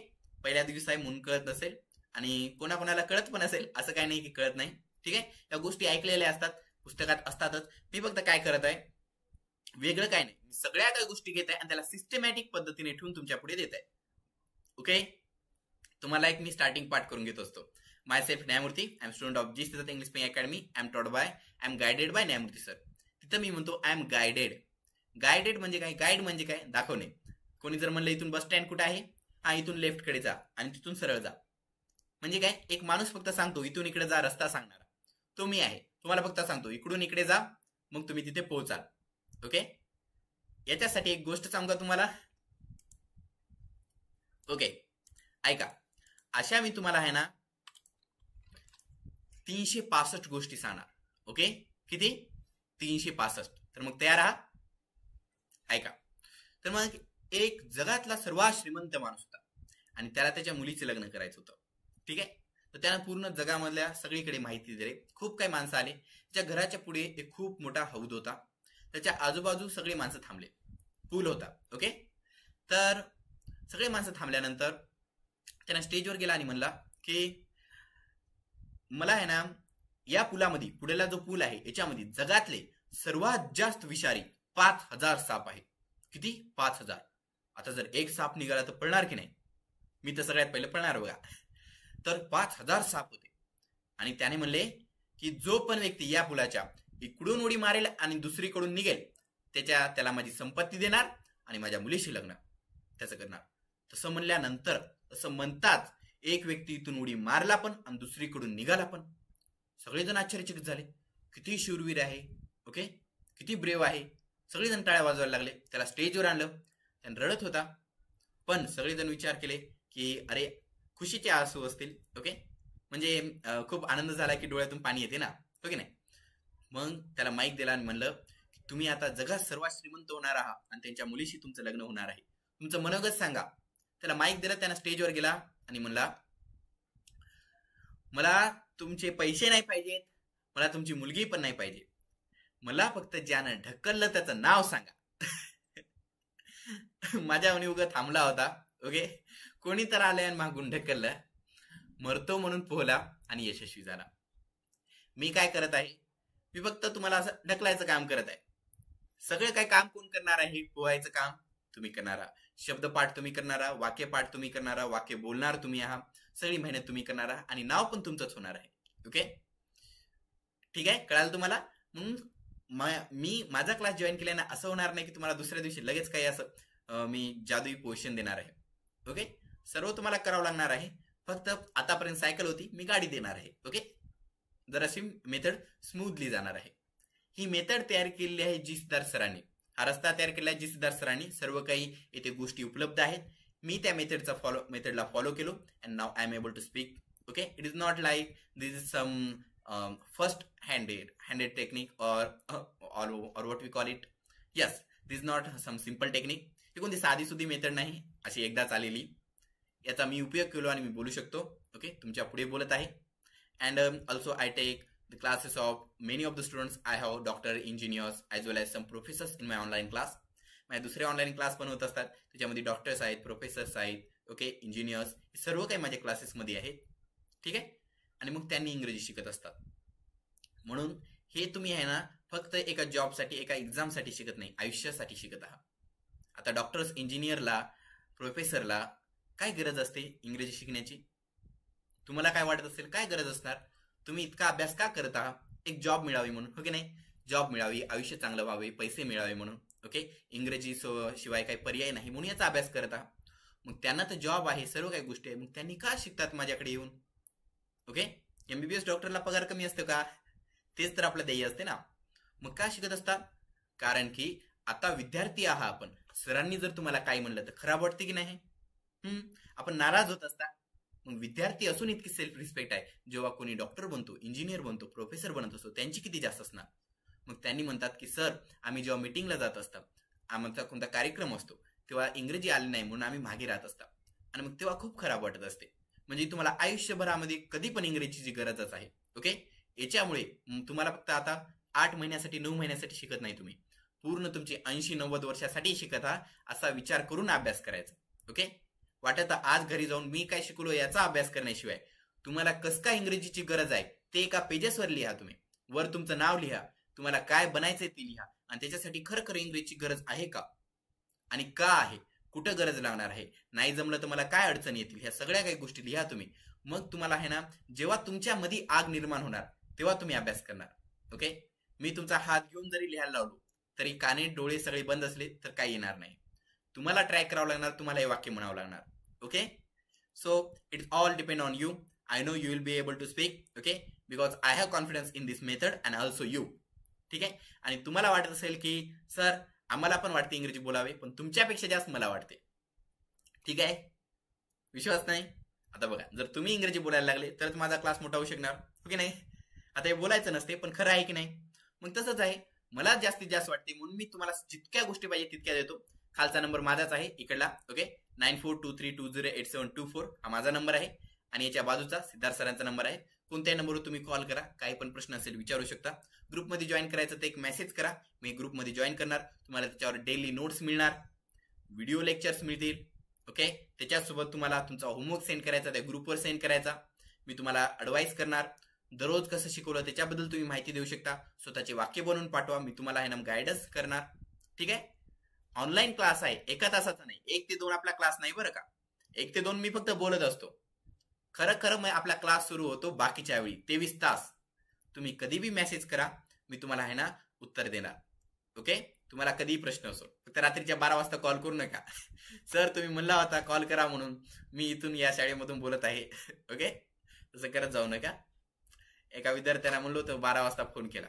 पहिल्या दिवस आहे म्हणून कळत नसेल, आणि कोणाकोणाला कळत पण असेल, असं काही नाही की कळत नाही. ठीक आहे, या गोष्टी ऐकलेल्या असतात, पुस्तकात असतातच. मी फक्त काय करत आहे, वेगळं काय नाही, मी सगळ्या काही गोष्टी घेत आहे आणि त्याला सिस्टमॅटिक पद्धतीने ठेवून तुमच्या पुढे देत आहे. ओके, तुम्हाला एक मी स्टार्टिंग पाठ करून घेत असतो. Myself Nyayamurti, I am student of G Siddharth English speaking academy. I am taught by, I am guided by Nyayamurti sir. तिथं मी म्हणतो आय एम गायडेड. गायडेड म्हणजे काय? गाईड म्हणजे काय? दाखवणे. कोणी जर म्हणलं इथून बस स्टँड कुठे आहे, हा इथून लेफ्ट कडे जा आणि तिथून सरळ जा, म्हणजे काय? एक माणूस फक्त सांगतो इथून इकडे जा, रस्ता सांगणारा तो मी आहे. तुम्हाला फक्त सांगतो इकडून इकडे जा, मग तुम्ही तिथे पोहोचाल. ओके, याच्यासाठी एक गोष्ट सांगू का तुम्हाला? ओके, ऐका. अशा मी तुम्हाला आहे ना 365 गोष्टी सांगणार. ओके, किती? 365. तर मग तयार आहात? ऐका. तर मग एक जगातला सर्वात श्रीमंत माणूस होता आणि त्याला त्याच्या मुलीचे लग्न करायचं होतं. ठीक आहे, तर त्यानं पूर्ण जगामधल्या सगळीकडे माहिती दिली. खूप काही माणसं आले. त्याच्या घराच्या पुढे एक खूप मोठा हौद होता. त्याच्या आजूबाजू सगळी माणसं थांबले. पूल होता. ओके, तर सगळे माणसं थांबल्यानंतर त्यानं स्टेजवर गेला आणि म्हणला की मला आहे ना या पुलामध्ये, पुढेला जो पूल आहे याच्यामध्ये जगातले सर्वात जास्त विषारी 5000 साप आहेत. किती? 5000. आता जर एक साप निघाला तर पळणार की नाही? मी तर सगळ्यात पहिले पळणार बघा. तर 5,000 साप होते. आणि त्याने म्हणले की जो पण व्यक्ती या पुलाच्या इकडून उडी मारेल आणि दुसरीकडून निघेल त्याला माझी संपत्ती देणार आणि माझ्या मुलीशी लग्न त्याचं करणार. तसं म्हणल्यानंतर, तसं म्हणताच एक व्यक्ती इथून उडी मारला पण आणि दुसरीकडून निघाला पण. सगळेजण आश्चर्यचकित झाले, किती शूरवीर आहे, ओके, किती ब्रेव आहे. सगळेजण टाळ्या वाजवायला लागले. त्याला स्टेजवर आणलं, त्याने रडत होता. पण सगळेजण विचार केले की अरे खुशीचे आसू असतील, ओके, म्हणजे खूप आनंद झाला की डोळ्यातून पाणी येते ना, ओके नाही. मग त्याला माईक दिला आणि म्हणलं की तुम्ही आता जगात सर्वात श्रीमंत होणार आहात आणि त्यांच्या मुलीशी तुमचं लग्न होणार आहे, तुमचं मनोगत सांगा. त्याला माईक दिला, त्यानं स्टेजवर गेला आणि म्हणला मला तुमचे पैसे नाही पाहिजेत, मला तुमची मुलगी पण नाही पाहिजे, मला फक्त ज्यानं ढकललं त्याचं नाव सांगा. माझ्या मनी उगा थांबला होता, ओके. कोणी तर आलंय आणि मागून ढकललं. मरतो म्हणून पोहला आणि यशस्वी झाला. मी काय करत आहे, मी फक्त तुम्हाला असं ढकलायचं काम करत आहे. सगळं काय काम कोण करणार आहे? पोहायचं काम तुम्ही करणारा, शब्दपाठ तुम्ही करणारा, वाक्यपाठ तुम्ही करणारा, वाक्य बोलणार तुम्ही आहात, सगळी मेहनत तुम्ही करणारा आणि नाव पण तुमचंच होणार आहे, ओके. ठीक आहे, कळालं तुम्हाला? म्हणून मी माझा क्लास जॉईन केल्याने असं होणार नाही की तुम्हाला दुसऱ्या दिवशी लगेच काही असं मी जादुई पोषण देणार आहे, ओके. सर्व तुम्हाला करावं लागणार आहे. फक्त आतापर्यंत सायकल होती, मी गाडी देणार आहे, ओके. जराशी मेथड स्मूथली जाणार आहे. ही मेथड तयार केलेली आहे जी सिद्धार्थ सरांनी. हा रस्ता तयार केला आहे जी सिद्धार्थ सरांनी. सर्व काही येथे गोष्टी उपलब्ध आहेत. मी त्या मेथडला फॉलो केलो and now I am able to speak, okay. It is not like this is some first handed technique or what we call it. Yes, this is not some simple technique. ही कोणती साधी सुधी method नाही, अशी एकदाच आलेली. याचा मी उपयोग केलो आणि मी बोलू शकतो, ओके. तुमच्या पुढे बोलत आहे. And also I take the classes of many of the students. I have doctor, engineers as well as some professors in my online class. माझे दुसरे ऑनलाईन क्लास पण होत असतात, त्याच्यामध्ये डॉक्टर्स आहेत, प्रोफेसर्स आहेत, ओके, इंजिनियर्स, हे सर्व काही माझ्या क्लासेसमध्ये आहेत, ठीक आहे. आणि मग त्यांनी इंग्रजी शिकत असतात. म्हणून हे तुम्ही आहे ना फक्त एका जॉबसाठी, एका एक्झामसाठी शिकत नाही, आयुष्यासाठी शिकत आहात. आता डॉक्टर्स, इंजिनियरला, प्रोफेसरला काय गरज असते इंग्रजी शिकण्याची? तुम्हाला काय वाटत असेल, काय गरज असणार? तुम्ही इतका अभ्यास का करत आहात? एक जॉब मिळावी म्हणून, हो की नाही? जॉब मिळावी, आयुष्य चांगलं व्हावे, पैसे मिळावे म्हणून, ओके. इंग्रजी शिवाय काही पर्याय नाही म्हणून याचा अभ्यास करत आहात. मग त्यांना तर जॉब आहे, सर्व काही गोष्टी आहे, मग त्यांनी का शिकतात माझ्याकडे येऊन, ओके. MBBS डॉक्टरला पगार कमी असतो का? तेच तर आपलं ध्येय असते ना. मग का शिकत असतात? कारण की आता विद्यार्थी आहात आपण. सरांनी जर तुम्हाला काय म्हणलं तर खराब वाटते की नाही? आपण नाराज होत असता. मग विद्यार्थी असून इतकी सेल्फ रिस्पेक्ट आहे. जेव्हा कोणी डॉक्टर बनतो, इंजिनियर बनतो, प्रोफेसर बनत असतो, त्यांची किती जास्त असणार. मग त्यांनी म्हणतात की सर, आम्ही जेव्हा मिटिंगला जात असतात, आमचा कोणता कार्यक्रम असतो, तेव्हा इंग्रजी आले नाही म्हणून आम्ही मागे राहत असतात. आणि मग तेव्हा खूप खराब वाटत असते. म्हणजे तुम्हाला आयुष्यभरामध्ये कधी पण इंग्रजीची गरजच आहे, ओके. याच्यामुळे तुम्हाला फक्त आता 8 महिन्यासाठी, 9 महिन्यासाठी शिकत नाही, तुम्ही पूर्ण तुमची 80-90 वर्षासाठी शिकत आहात, असा विचार करून अभ्यास करायचा, ओके. वाटत आज घरी जाऊन मी काय शिकलो याचा अभ्यास करण्याशिवाय तुम्हाला कसं काय इंग्रजीची गरज आहे ते एका पेजेसवर लिहा. तुम्ही वर तुमचं नाव लिहा, तुम्हाला काय बनायचंय ते लिहा, आणि त्याच्यासाठी खरं इंग्रजीची गरज आहे का आणि का आहे, कुठं गरज लागणार आहे, नाही जमलं तर मला काय अडचण येतील, ह्या सगळ्या काही गोष्टी लिहा तुम्ही. मग तुम्हाला आहे ना, जेव्हा तुमच्या मध्ये आग निर्माण होणार तेव्हा तुम्ही अभ्यास करणार, ओके. मी तुमचा हात घेऊन जरी लिहायला लावलो तरी काने डोळे सगळे बंद असले तर काही येणार नाही. तुम्हाला ट्राय करावं लागणार, तुम्हाला हे वाक्य म्हणावं लागणार, okay. So it's all depend on you. I know you will be able to speak, okay, because I have confidence in this method and also you, ठीक आहे. आणि तुम्हाला वाटत असेल की सर आम्हाला पण वाटते इंग्रजी बोलावे, पण तुमच्यापेक्षा जास्त मला वाटते, ठीक आहे. विश्वास नाही? आता बघा, जर तुम्ही इंग्रजी बोलायला लागले तरच माझा क्लास मोठा होऊ शकणार, ओके नाही. आता हे बोलायचं नसते, पण खरं आहे की नाही? मग तसंच आहे, मला जास्तीत जास्त वाटते म्हणून मी तुम्हाला जितक्या गोष्टी पाहिजे तितक्या देतो. खालचा नंबर माझाच आहे इकडला, ओके. 9423208724 हा माझा नंबर आहे, आणि याच्या बाजूचा सिद्धार्थ सरांचा नंबर आहे. कोणत्याही नंबरवर तुम्ही कॉल करा, काही पण प्रश्न असेल विचारू शकता. ग्रुपमध्ये जॉईन करायचं तर एक मेसेज करा, मी ग्रुपमध्ये जॉईन करणार. तुम्हाला त्याच्यावर डेली नोट्स मिळणार, व्हिडिओ लेक्चर्स मिळतील, ओके. त्याच्यासोबत तुम्हाला तुमचा होमवर्क सेंड करायचा, त्या ग्रुपवर सेंड करायचा. मी तुम्हाला ॲडवाईस करणार, दररोज कसं शिकवलं त्याच्याबद्दल तुम्ही माहिती देऊ शकता. स्वतःचे वाक्य बनवून पाठवा, मी तुम्हाला आहे ना गायडन्स करणार, ठीक आहे. ऑनलाईन क्लास आहे, एका तासाचा नाही, 1 ते 2 आपला क्लास नाही बरं का. 1 ते 2 मी फक्त बोलत असतो. खरं खरं मग आपला क्लास सुरू होतो बाकीच्या वेळी 23 तास. तुम्ही कधी बी मेसेज करा, मी तुम्हाला आहे ना उत्तर देणार. ओके, तुम्हाला कधीही प्रश्न असो, फक्त रात्रीच्या 12 वाजता कॉल करू नका. सर तुम्ही म्हणला होता कॉल करा म्हणून, मी इथून या शाळेमधून बोलत आहे. ओके, तसं करत जाऊ नका. एका विद्यार्थ्याला म्हणलो होतं 12 वाजता फोन केला,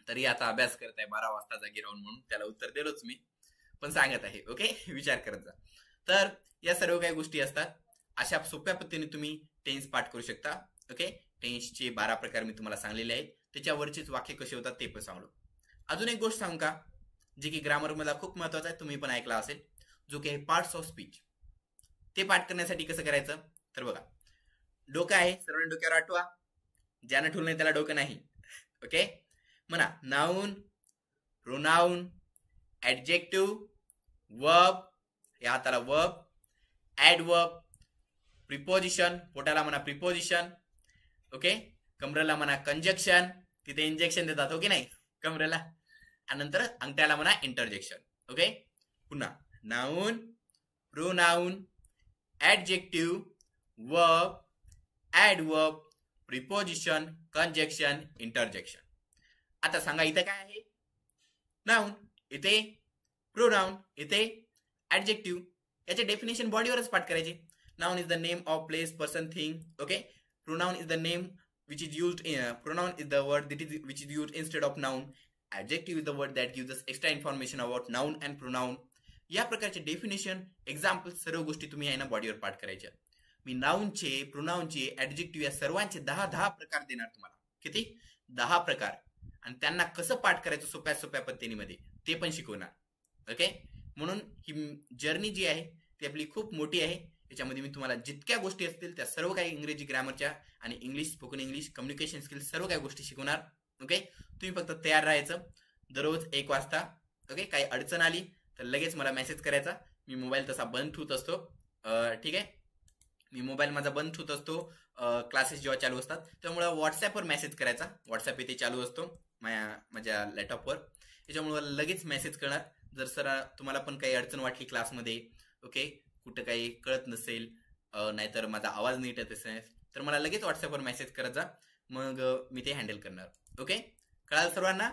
तरी आता अभ्यास करत आहे 12 वाजता जागी राहून, म्हणून त्याला उत्तर दिलोच मी, पण सांगत आहे. ओके, विचार करत जा. तर या सर्व काही गोष्टी असतात. अशा सोप्या पद्धतीने तुम्ही टेन्स पाठ करू शकता. ओके, टेन्सचे 12 प्रकार मी तुम्हाला सांगलेले आहेत. त्याच्यावरचीच वाक्य कसे होतात ते पण सांगलो. अजून एक गोष्ट सांगू का, जे की ग्रामर मध्ये खूप महत्वाचं आहे, तुम्ही पण ऐकला असेल, जो की आहे पार्ट्स ऑफ स्पीच. ते पाठ करण्यासाठी कसं करायचं, तर बघा, डोकं आहे, सर्वांनी डोक्यावर आठवा. ज्यानं ठेवलं नाही त्याला डोकं नाही. ओके, म्हणा नाऊन, प्रोनाऊन, ऍडजेक्टिव्ह, वर्ब, या हाताला वर्ब, ऍडवर्ब, प्रिपोजिशन, पोटाला म्हणा प्रिपोजिशन. ओके, कमरेला म्हणा कंजक्शन, तिथे इंजेक्शन देतात हो की नाही कमरेला, आणि नंतर अंगठ्याला म्हणा इंटरजेक्शन. ओके, पुन्हा noun, pronoun, adjective, verb, adverb, preposition, conjunction, interjection. आता सांगा इथे काय आहे, नाऊन, इथे प्रोनाऊन, इथे ऍडजेक्टिव्ह. याचे डेफिनेशन बॉडीवरच पाठ करायचे. Noun is the name of place, person, thing. Okay, pronoun is the name which is used pronoun is the word that is which is used instead of noun. Adjective is the word that gives us extra information about noun and pronoun. या प्रकारचे definition, example, सर्व गोष्टी तुम्ही आहे ना बॉडीवर पाठ करायच्या. मी नाउनचे, प्रोनाउनचे, adjective या सर्वांचे 10 प्रकार देणार तुम्हाला. किती? 10 प्रकार. आणि त्यांना कसं पाठ करायचं सोप्या सोप्या पद्धतीमध्ये ते पण शिकवणार. ओके, म्हणून ही जर्नी जी आहे ती आपली खूप मोठी आहे. त्याच्यामध्ये मी तुम्हाला जितक्या गोष्टी असतील त्या सर्व काही इंग्रजी ग्रामरच्या आणि English, spoken English, communication skills सर्व काही गोष्टी शिकवणार. ओके, तुम्ही फक्त तयार राहायचं. दररोज 1 वाजता. ओके, काही अडचण आली तर लगेच मला मेसेज करायचा. मी मोबाईल तसा बंद ठेवत असतो. ठीक आहे, मी मोबाईल माझा बंद ठेवत असतो क्लासेस जेव्हा चालू असतात, त्यामुळे व्हॉट्सअपवर मेसेज करायचा. व्हॉट्सअप इथे चालू असतो माझ्या लॅपटॉपवर, त्याच्यामुळे लगेच मेसेज करणार. जर सर तुम्हाला पण काही अडचण वाटली क्लासमध्ये, ओके, कुठं काही कळत नसेल, नाहीतर माझा आवाज नीट येत असेल, तर मला लगेच व्हॉट्सअपवर मेसेज करत जा, मग मी ते हँडल करणार. ओके, कळाल सर्वांना?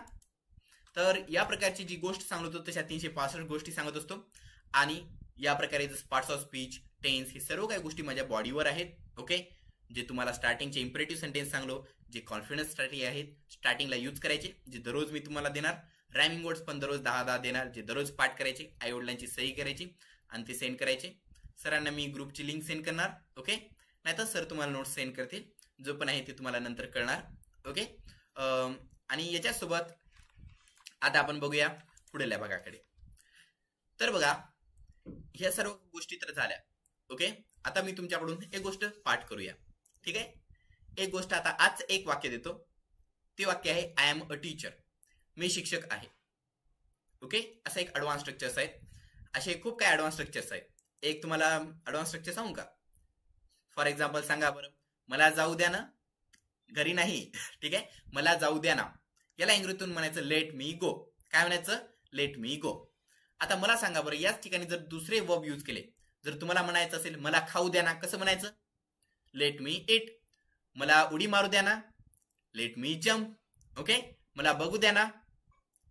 तर या प्रकारची जी गोष्ट सांगत होतो तशा 365 गोष्टी सांगत असतो. आणि या प्रकारे पार्ट्स ऑफ स्पीच, टेन्स, हे सर्व काही गोष्टी माझ्या बॉडीवर आहेत. ओके, जे तुम्हाला स्टार्टिंगचे इम्परेटिव्ह सेंटेन्स सांगलो, जे कॉन्फिडन्स स्ट्रॅटेजी आहेत स्टार्टिंगला यूज करायचे, जे दररोज मी तुम्हाला देणार. रायमिंग वर्ड्स पण दररोज 10 देणार, जे दररोज पाठ करायचे, आई वडिलांची सही करायची आणि ते सेंड करायचे. सरांना मी ग्रुपची लिंक सेंड करणार. ओके, नाहीतर सर तुम्हाला नोट्स सेंड करतील, जो पण आहे ते तुम्हाला नंतर कळणार. ओके, आणि याच्यासोबत आता आपण बघूया पुढल्या भागाकडे. तर बघा, ह्या सर्व गोष्टी तर झाल्या. ओके, आता मी तुमच्याकडून एक गोष्ट पाठ करूया. ठीक आहे, एक गोष्ट आता आज एक वाक्य देतो. ते वाक्य आहे आय एम अ टीचर, मी शिक्षक आहे. ओके, असं एक ऍडव्हान्स स्ट्रक्चर्स आहेत. असे खूप काही ऍडव्हान्स स्ट्रक्चर्स आहेत. एक तुम्हाला ऍडव्हान्स स्ट्रक्चर सांगू का? फॉर एक्झाम्पल सांगा बरं, मला जाऊ द्या ना, घरी नाही. ठीक आहे, मला जाऊ द्या ना, याला इंग्रजीतून म्हणायचं लेट मी गो. काय म्हणायचं? लेट मी गो. आता मला सांगा बरं, याच ठिकाणी जर दुसरे वर्ब यूज केले, जर तुम्हाला म्हणायचं असेल मला खाऊ द्या ना, कसं म्हणायचं? Let me it. मला उडी मारू द्या ना, लेट मी जम्प. ओके, मला बघू द्या ना,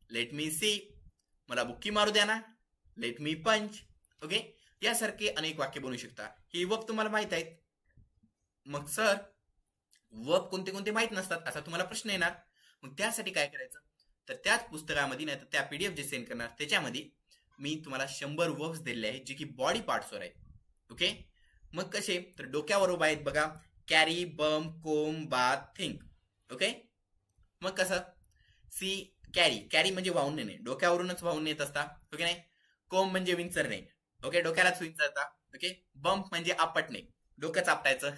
लेट मी सी. मला बुक्की मारू द्या ना, लेट मी पंच. ओके, यासारखे अनेक वाक्य बनवू शकता. ही वर्ब तुम्हाला माहित आहेत. मग सर वर्ब कोणते कोणते माहित नसतात असा तुम्हाला प्रश्न येणार. मग त्यासाठी काय करायचं, तर त्याच पुस्तकामध्ये नाही तर त्या पीडीएफ जे सेंड करणार त्याच्यामध्ये मी तुम्हाला 100 वर्ब्स दिलेले आहेत, जे की बॉडी पार्ट्सवर आहेत. ओके, मग कसे, तर डोक्यावर उभा आहेत बघा, कॅरी, बम, कोम, बाथ, थिंक. ओके, मग कसं, सी कॅरी, कॅरी म्हणजे वाहून नेणे, डोक्यावरूनच वाहून येत असता. ओके नाही. कोम म्हणजे विंचरणे. ओके, डोक्यालाच विंचरता. ओके, बम्प म्हणजे आपटणे, डोकंच आपटायचं.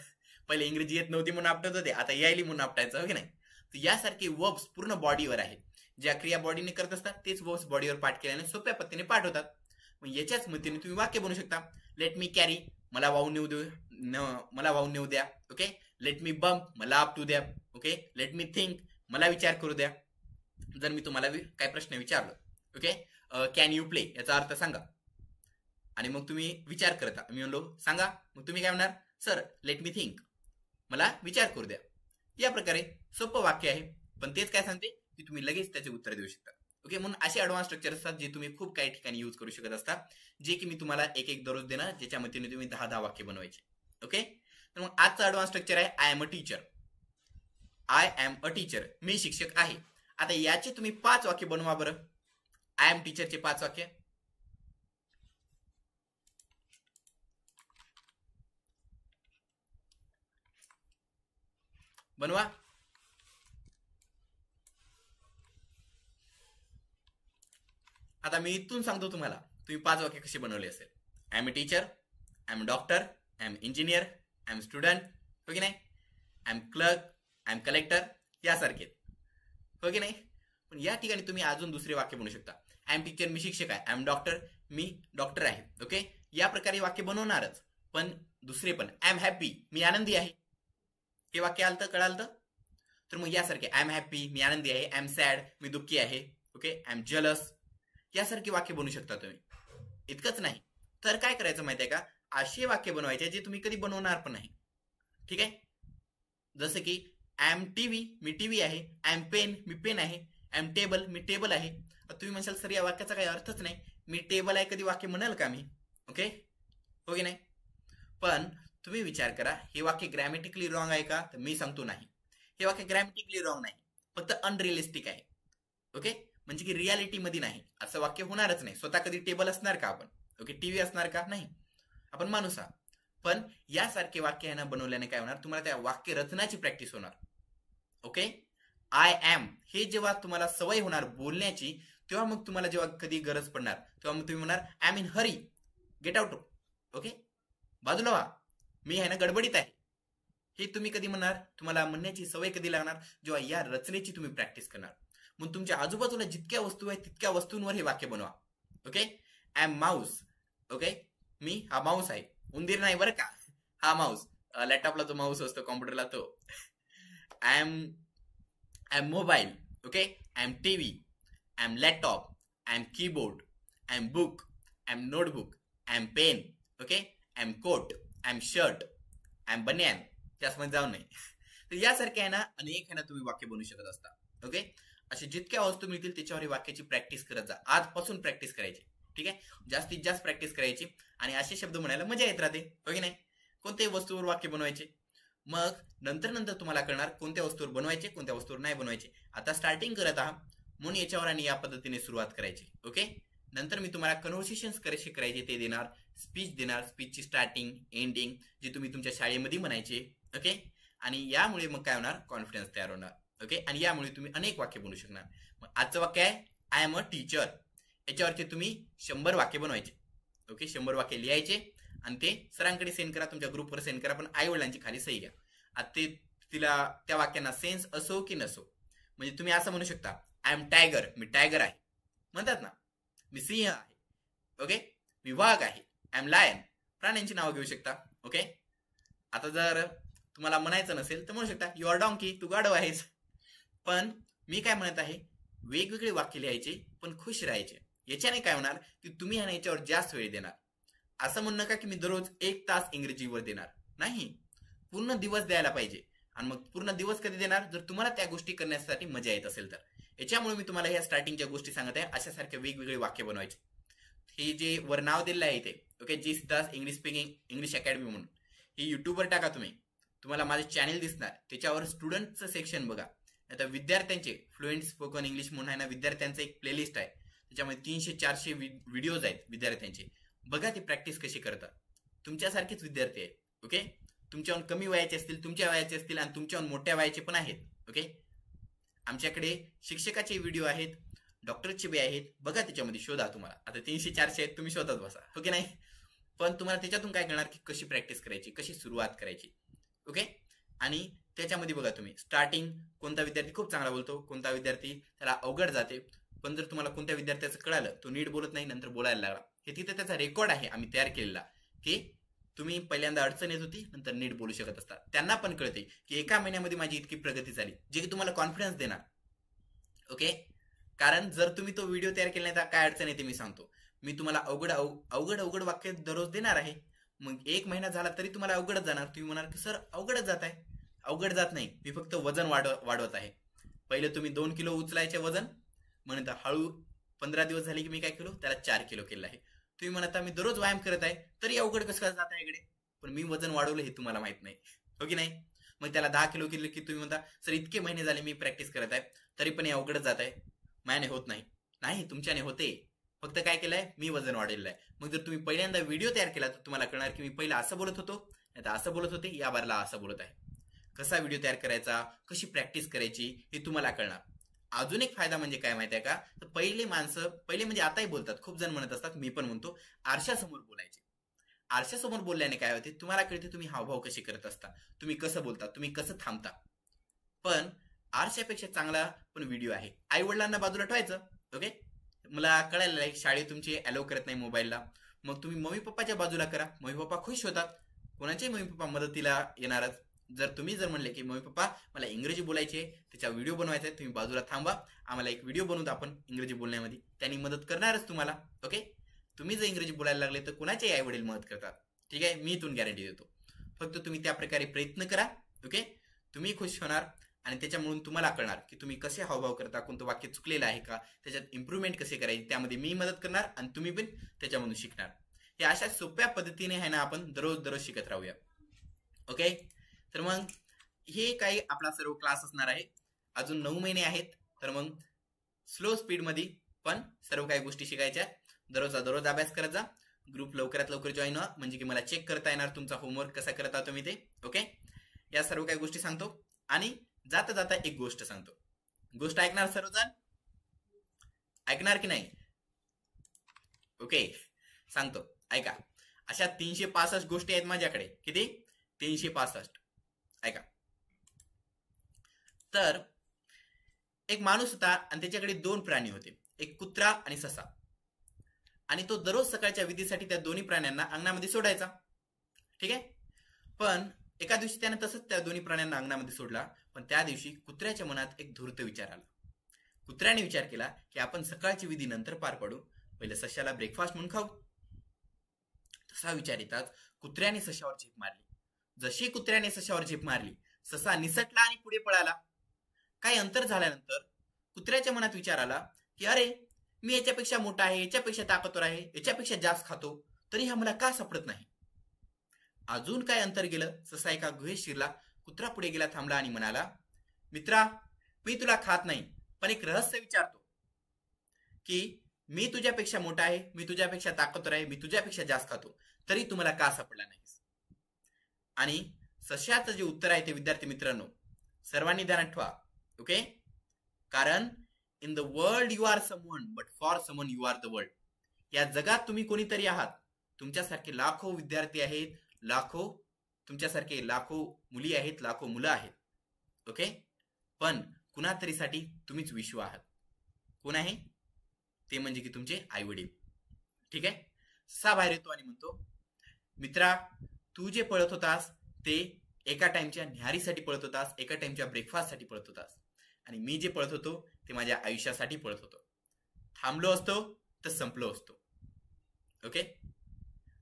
पहिले इंग्रजी येत नव्हती म्हणून आपटत होते, आता यायली म्हणून आपटायचं. ओके नाही. तर यासारखे वर्ब्स पूर्ण बॉडीवर आहेत. ज्या क्रिया बॉडीने करत असतात तेच वर्ब्स बॉडीवर पाठ केल्याने सोप्या पद्धतीने पाठ होतात. मग याच्याच मदतीने तुम्ही वाक्य बनवू शकता. लेट मी कॅरी, मला वाहून नेऊ दे, मला वाहून नेऊ द्या. ओके, लेट मी बम्प, मला आपटू द्या. ओके, लेट मी थिंक, मला विचार करू द्या. जर मी तुम्हाला काय प्रश्न विचारलो, ओके, कॅन यू प्ले, याचा अर्थ सांगा, आणि मग तुम्ही विचार करता, मी म्हणलो सांगा, मग तुम्ही काय म्हणणार, सर लेट मी थिंक. मला विचार करू द्या. या प्रकारे सोपं वाक्य आहे, पण तेच काय सांगते की तुम्ही लगेच त्याचे उत्तर देऊ शकता. ओके, म्हणून असे ॲडव्हान्स स्ट्रक्चर असतात जे तुम्ही खूप काही ठिकाणी यूज करू शकत असता, जे की मी तुम्हाला एक एक दररोज देणार, ज्याच्यामध्ये तुम्ही 10 वाक्य बनवायचे. ओके, तर मग आजचा ॲडव्हान्स स्ट्रक्चर आहे I am a teacher. I am a teacher, मी शिक्षक आहे. आता याचे तुम्ही 5 वाक्य बनवा बरं. आय एम टीचरचे 5 वाक्य बनवा. आता मी इथून सांगतो तुम्हाला तुम्ही 5 वाक्य कशी बनवले असेल. I am a teacher, I am doctor, I am engineer, I am student, हो की नाही, I am clerk, I am collector, यासारखे, हो की नाही. पण या ठिकाणी तुम्ही अजून दुसरे वाक्य बनवू शकता. आय एम टीचर, मी शिक्षक आहे. I am doctor, me doctor आहे. ओके, या प्रकारे वाक्य बनवणारच. पण दुसरे पण, आय एम हॅपी, मी आनंदी आहे. हे वाक्य आलं तर कळालं तर मग यासारखे, आय एम हॅपी, मी आनंदी आहे. आय एम सॅड, मी दुःखी आहे. ओके, आय एम जलस, यासारखी वाक्य बनवू शकता तुम्ही. इतकंच नाही तर काय करायचं माहिती आहे का, असे वाक्य बनवायचे जे तुम्ही कधी बनवणार पण नाही. ठीक आहे, जसं की आय एम टीव्ही, मी टीव्ही आहे. आय एम पेन, मी पेन आहे. आय एम टेबल, मी टेबल आहे. तुम्ही म्हणशाल सर या वाक्याचा काही अर्थच नाही, मी टेबल आहे कधी वाक्य म्हणाल का मी? ओके, हो की नाही. पण तुम्ही विचार करा, हे वाक्य ग्रॅमॅटिकली रॉंग आहे का? तर मी सांगतो नाही, हे वाक्य ग्रॅमॅटिकली रॉंग नाही, फक्त अनरिअलिस्टिक आहे. ओके, म्हणजे की रियालिटीमध्ये नाही, असं वाक्य होणारच नाही. स्वतः कधी टेबल असणार का आपण? ओके, टीव्ही असणार का? नाही, आपण माणूस आहात. पण यासारखे वाक्य आहे ना बनवल्याने काय होणार, तुम्हाला त्या वाक्य रचनाची प्रॅक्टिस होणार. ओके, आय एम हे जेव्हा तुम्हाला सवय होणार बोलण्याची, तेव्हा मग तुम्हाला जेव्हा कधी गरज पडणार तेव्हा मग तुम्ही म्हणणार I am in hurry, get out. Okay, बाजूला व्हा, मी आहे ना गडबडीत आहे. हे तुम्ही कधी म्हणणार, तुम्हाला म्हणण्याची सवय कधी लागणार, जेव्हा या रचनेची तुम्ही प्रॅक्टिस करणार. मग तुमच्या आजूबाजूला जितक्या वस्तू आहेत तितक्या वस्तूंवर हे वाक्य बनवा. Okay, I am mouse, okay, मी हा माऊस आहे, उंदीर नाही बरं का, हा माऊस, लॅपटॉपला जो माऊस असतो, कॉम्प्युटरला तो. I am mobile, okay, I am TV, I am laptop, I am keyboard, I am book, I am notebook, I am pen, okay, I am coat, I am shirt, I am banian, त्यासमध्ये जाऊ नये. तर यासारखे आहे ना अनेक आहे ना तुम्ही वाक्य बनवू शकत असता. ओके, असे जितक्या वस्तू मिळतील त्याच्यावर वाक्याची प्रॅक्टिस करत जा. आजपासून प्रॅक्टिस करायची. ठीक आहे, जास्तीत जास्त प्रॅक्टिस करायची आणि असे शब्द म्हणायला मजा येत राहते, हो की नाही. कोणत्याही वस्तूवर वाक्य बनवायचे, मग नंतर नंतर तुम्हाला कळणार कोणत्या वस्तूवर बनवायचे, कोणत्या वस्तूवर नाही बनवायचे. आता स्टार्टिंग करत आहात म्हणून याच्यावर आणि या पद्धतीने सुरुवात करायची. ओके, नंतर मी तुम्हाला कन्व्हर्सेशन्स कसे करायचे ते देणार, स्पीच देणार, स्पीचची स्टार्टिंग एंडिंग जे तुम्ही तुमच्या शाळेमध्ये म्हणायचे. ओके, आणि यामुळे मग काय होणार, कॉन्फिडन्स तयार होणार. ओके, आणि यामुळे तुम्ही अनेक वाक्य बनवू शकणार. मग आजचं वाक्य आहे आय एम अ टीचर, याच्यावरती तुम्ही 100 वाक्य बनवायचे. ओके, 100 वाक्य लिहायचे आणि ते सरांकडे सेंड करा, तुमच्या ग्रुपवर सेंड करा, पण आई वडिलांची खाली सही घ्या. आता ते तिला त्या वाक्यांना सेन्स असो की नसो, म्हणजे तुम्ही असं म्हणू शकता आय एम टायगर, मी टायगर आहे म्हणतात ना, मी सिंह आहे. ओके, मी वाघ आहे, आय एम लायन, प्राण्यांची नावं घेऊ शकता. ओके, आता जर तुम्हाला म्हणायचं नसेल तर म्हणू शकता यू आर डॉंकी, तू गाढव आहेस. पण मी काय म्हणत आहे, वेगवेगळे वाक्य लिहायचे पण खुश राहायचे. याच्याने काय होणार की तुम्ही याच्यावर जास्त वेळ देणार. असं म्हणू नका की मी दररोज 1 तास इंग्रजीवर देणार, नाही, पूर्ण दिवस द्यायला पाहिजे. आणि मग पूर्ण दिवस कधी देणार, जर तुम्हाला त्या गोष्टी करण्यासाठी मजा येत असेल तर. याच्यामुळे मी तुम्हाला ह्या स्टार्टिंगच्या गोष्टी सांगत आहे, अशासारखे वेगवेगळे वाक्य बनवायचे. हे जे वर नाव दिलेलं आहे इथे, ओके, जी Siddharth English speaking English academy म्हणून, ही युट्यूबवर टाका तुम्ही, तुम्हाला माझे चॅनल दिसणार, त्याच्यावर स्टुडंटचं सेक्शन बघा. आता विद्यार्थ्यांचे फ्लुएंट स्पोकन इंग्लिश म्हणून आहे ना, विद्यार्थ्यांचं एक प्लेलिस्ट आहे, त्याच्यामध्ये 300-400 व्हिडिओज आहेत विद्यार्थ्यांचे. बघा ती प्रॅक्टिस कशी करतात. तुमच्यासारखेच विद्यार्थी आहेत. ओके, तुमच्याहून कमी वयाचे असतील, तुमच्या वयाचे असतील आणि तुमच्याहून मोठ्या वयाचे पण आहेत. ओके, आमच्याकडे शिक्षकाचे व्हिडिओ आहेत, डॉक्टरचे बी आहेत, बघा त्याच्यामध्ये शोधा. तुम्हाला आता 300-400 आहेत, तुम्ही शोधत बसा, ओके नाही. पण तुम्हाला त्याच्यातून काय कळणार की कशी प्रॅक्टिस करायची, कशी सुरुवात करायची. ओके, आणि त्याच्यामध्ये बघा तुम्ही स्टार्टिंग, कोणता विद्यार्थी खूप चांगला बोलतो, कोणता विद्यार्थी त्याला अवघड जाते. पण जर तुम्हाला कोणत्या विद्यार्थ्याचं कळालं, तो नीट बोलत नाही, नंतर बोलायला लागला, हे तिथे त्याचा रेकॉर्ड आहे आम्ही तयार केलेला, की तुम्ही पहिल्यांदा अडचण येत होती, नंतर नीट बोलू शकत असता. त्यांना पण कळते की एका महिन्यामध्ये माझी इतकी प्रगती झाली, जे की तुम्हाला कॉन्फिडन्स देणार. ओके, कारण जर तुम्ही तो व्हिडिओ तयार केला नाही तर काय अडचण येते मी सांगतो. मी तुम्हाला अवघड वाक्य दररोज देणार आहे. मग 1 महिना झाला तरी तुम्हाला अवघडच जाणार. तुम्ही म्हणाल की सर अवघडच जात आहे, अवघड जात नाही, मी फक्त वजन वाढवत आहे. पहिले तुम्ही 2 किलो उचलायचे वजन, म्हणत हळू 15 दिवस झाले की मी काय केलो, त्याला 4 किलो केलं आहे. तुम्ही म्हणता मी दररोज व्यायाम करत आहे तरी अवघड कसं काय जात आहे इकडे, पण मी वजन वाढवलं हे तुम्हाला माहित नाही, हो की नाही. मग त्याला 10 किलो केलं की तुम्ही म्हणता सर इतके महिने झाले मी प्रॅक्टिस करत आहे तरी पण हे अवघडच जात आहे, माझ्याने होत नाही. नाही, तुमच्याने होते, फक्त काय केलंय, मी वजन वाढवलेलं आहे. मग जर तुम्ही पहिल्यांदा व्हिडिओ तयार केला तर तुम्हाला कळणार की मी पहिला असं बोलत होतो, नाही तर असं बोलत होते, या बारला असं बोलत आहे. कसा व्हिडिओ तयार करायचा, कशी प्रॅक्टिस करायची हे तुम्हाला कळणार. अजून एक फायदा म्हणजे काय माहिती आहे का, तर पहिले म्हणजे आताही बोलतात, खूप जण म्हणत असतात, मी पण म्हणतो, आरशासमोर बोलायचे. आरशासमोर बोलल्याने काय होते, तुम्हाला कळते तुम्ही हावभाव कसे करत असता, तुम्ही कसं बोलता, तुम्ही कसं थांबता. पण आरशापेक्षा चांगला पण व्हिडिओ आहे. आई वडिलांना बाजूला ठेवायचं, ओके. मला कळायला आहे शाळेत तुमची अलाउ करत नाही मोबाईलला, मग तुम्ही मम्मी पप्पाच्या बाजूला करा, मम्मी पप्पा खुश होतात, कोणाचेही मम्मी पप्पा मदतीला येणारच. जर म्हणले की मम्मी पप्पा मला इंग्रजी बोलायचे, त्याचा व्हिडिओ बनवायचा आहे, तुम्ही बाजूला थांबा, आम्हाला एक व्हिडिओ बनवतो आपण इंग्रजी बोलण्यामध्ये, त्यांनी मदत करणारच तुम्हाला, ओके. तुम्ही जर इंग्रजी बोलायला लागले तर कुणाचे आई वडील मदत करतात, ठीक आहे, मी इथून गॅरंटी देतो. फक्त तुम्ही त्या प्रकारे प्रयत्न करा, ओके. तुम्ही खुश होणार आणि त्याच्यामुळे तुम्हाला कळणार की तुम्ही कसे हावभाव करता, कोणतं वाक्य चुकलेलं आहे का, त्याच्यात इम्प्रूव्हमेंट कसे करायची, त्यामध्ये मी मदत करणार आणि तुम्ही पण त्याच्यामधून शिकणार. हे अशा सोप्या पद्धतीने आहे ना आपण दररोज शिकत राहूया, ओके. तर मग हे काही आपला सर्व क्लास असणार आहे. अजून 9 महिने आहेत, तर मग स्लो स्पीड मध्ये पण सर्व काही गोष्टी शिकायच्या. दररोज अभ्यास करत जा. ग्रुप लवकरात लवकर जॉईन व्हा, म्हणजे की मला चेक करता येणार तुमचा होमवर्क कसा करत आहात तुम्ही ते, ओके. या सर्व काही गोष्टी सांगतो आणि जाता जाता एक गोष्ट सांगतो. गोष्ट ऐकणार सर्वजण, ऐकणार की नाही, ओके. सांगतो, ऐका. अशा 365 गोष्टी आहेत माझ्याकडे. किती? 365. ऐका. तर एक माणूस होता आणि त्याच्याकडे 2 प्राणी होते, एक कुत्रा आणि ससा. आणि तो दररोज सकाळच्या विधीसाठी त्या दोन्ही प्राण्यांना अंगणामध्ये सोडायचा, ठीक आहे. पण एका दिवशी त्याने तसंच त्या दोन्ही प्राण्यांना अंगणामध्ये सोडला, पण त्या दिवशी कुत्र्याच्या मनात एक धूर्त विचार आला. कुत्र्याने विचार केला की आपण सकाळची विधी नंतर पार पाडू, पहिले सश्याला ब्रेकफास्ट म्हणून खाऊ. तसा विचार येताच कुत्र्याने सश्यावर झेप मारली. जशी कुत्र्याने सश्यावर झेप मारली, ससा निसटला आणि पुढे पळाला. काही अंतर झाल्यानंतर कुत्र्याच्या मनात विचार आला की अरे, मी याच्यापेक्षा मोठा आहे, याच्यापेक्षा ताकदवर आहे, याच्यापेक्षा जास्त खातो, तरी हा मला का सापडत नाही. अजून काय अंतर गेलं, ससा एका गुहेत शिरला. कुत्रा पुढे गेला, थांबला आणि म्हणाला, मित्रा, मी तुला खात नाही, पण एक रहस्य विचारतो की मी तुझ्यापेक्षा मोठा आहे, मी तुझ्यापेक्षा ताकदवर आहे, मी तुझ्यापेक्षा जास्त खातो, तरी तुम्हाला का सापडला नाहीस. आणि सश्याचं जे उत्तर आहे ते विद्यार्थी मित्रांनो सर्वांनी ध्यानात ठेवा, ओके. कारण in the world you are someone, but for someone you are the world. या जगात तुम्ही कोणीतरी आहात, तुमच्यासारखे लाखो विद्यार्थी आहेत, तुमच्यासारखे लाखो मुली आहेत, लाखो मुलं आहेत, ओके. पण कुणातरीसाठी तुम्हीच विश्व आहात. कोण आहे ते, म्हणजे की तुमचे आई वडील, ठीक आहे. ससा बाहेर येतो आणि म्हणतो, मित्रा, तू जे पळत होतास ते एका टाइमच्या न्याहारीसाठी पळत होतास, एका टाइमच्या ब्रेकफास्टसाठी पळत होतास, आणि मी जे पळत होतो ते माझ्या आयुष्यासाठी पळत होतो. थांबलो असतो तर संपलो असतो, ओके.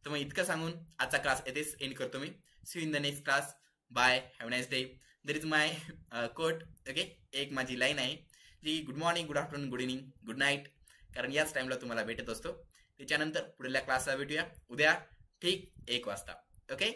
तर मग इतकं सांगून आजचा क्लास येथेच एंड करतो मी. See in the next class. Bye, have nice day. There is my quote, okay. एक माझी लाईन आहे जी good morning, good afternoon, good evening, good night, कारण याच टाइमला तुम्हाला भेटत असतो. त्याच्यानंतर पुढल्या क्लासला भेटूया उद्या ठीक 1 वाजता, ओके.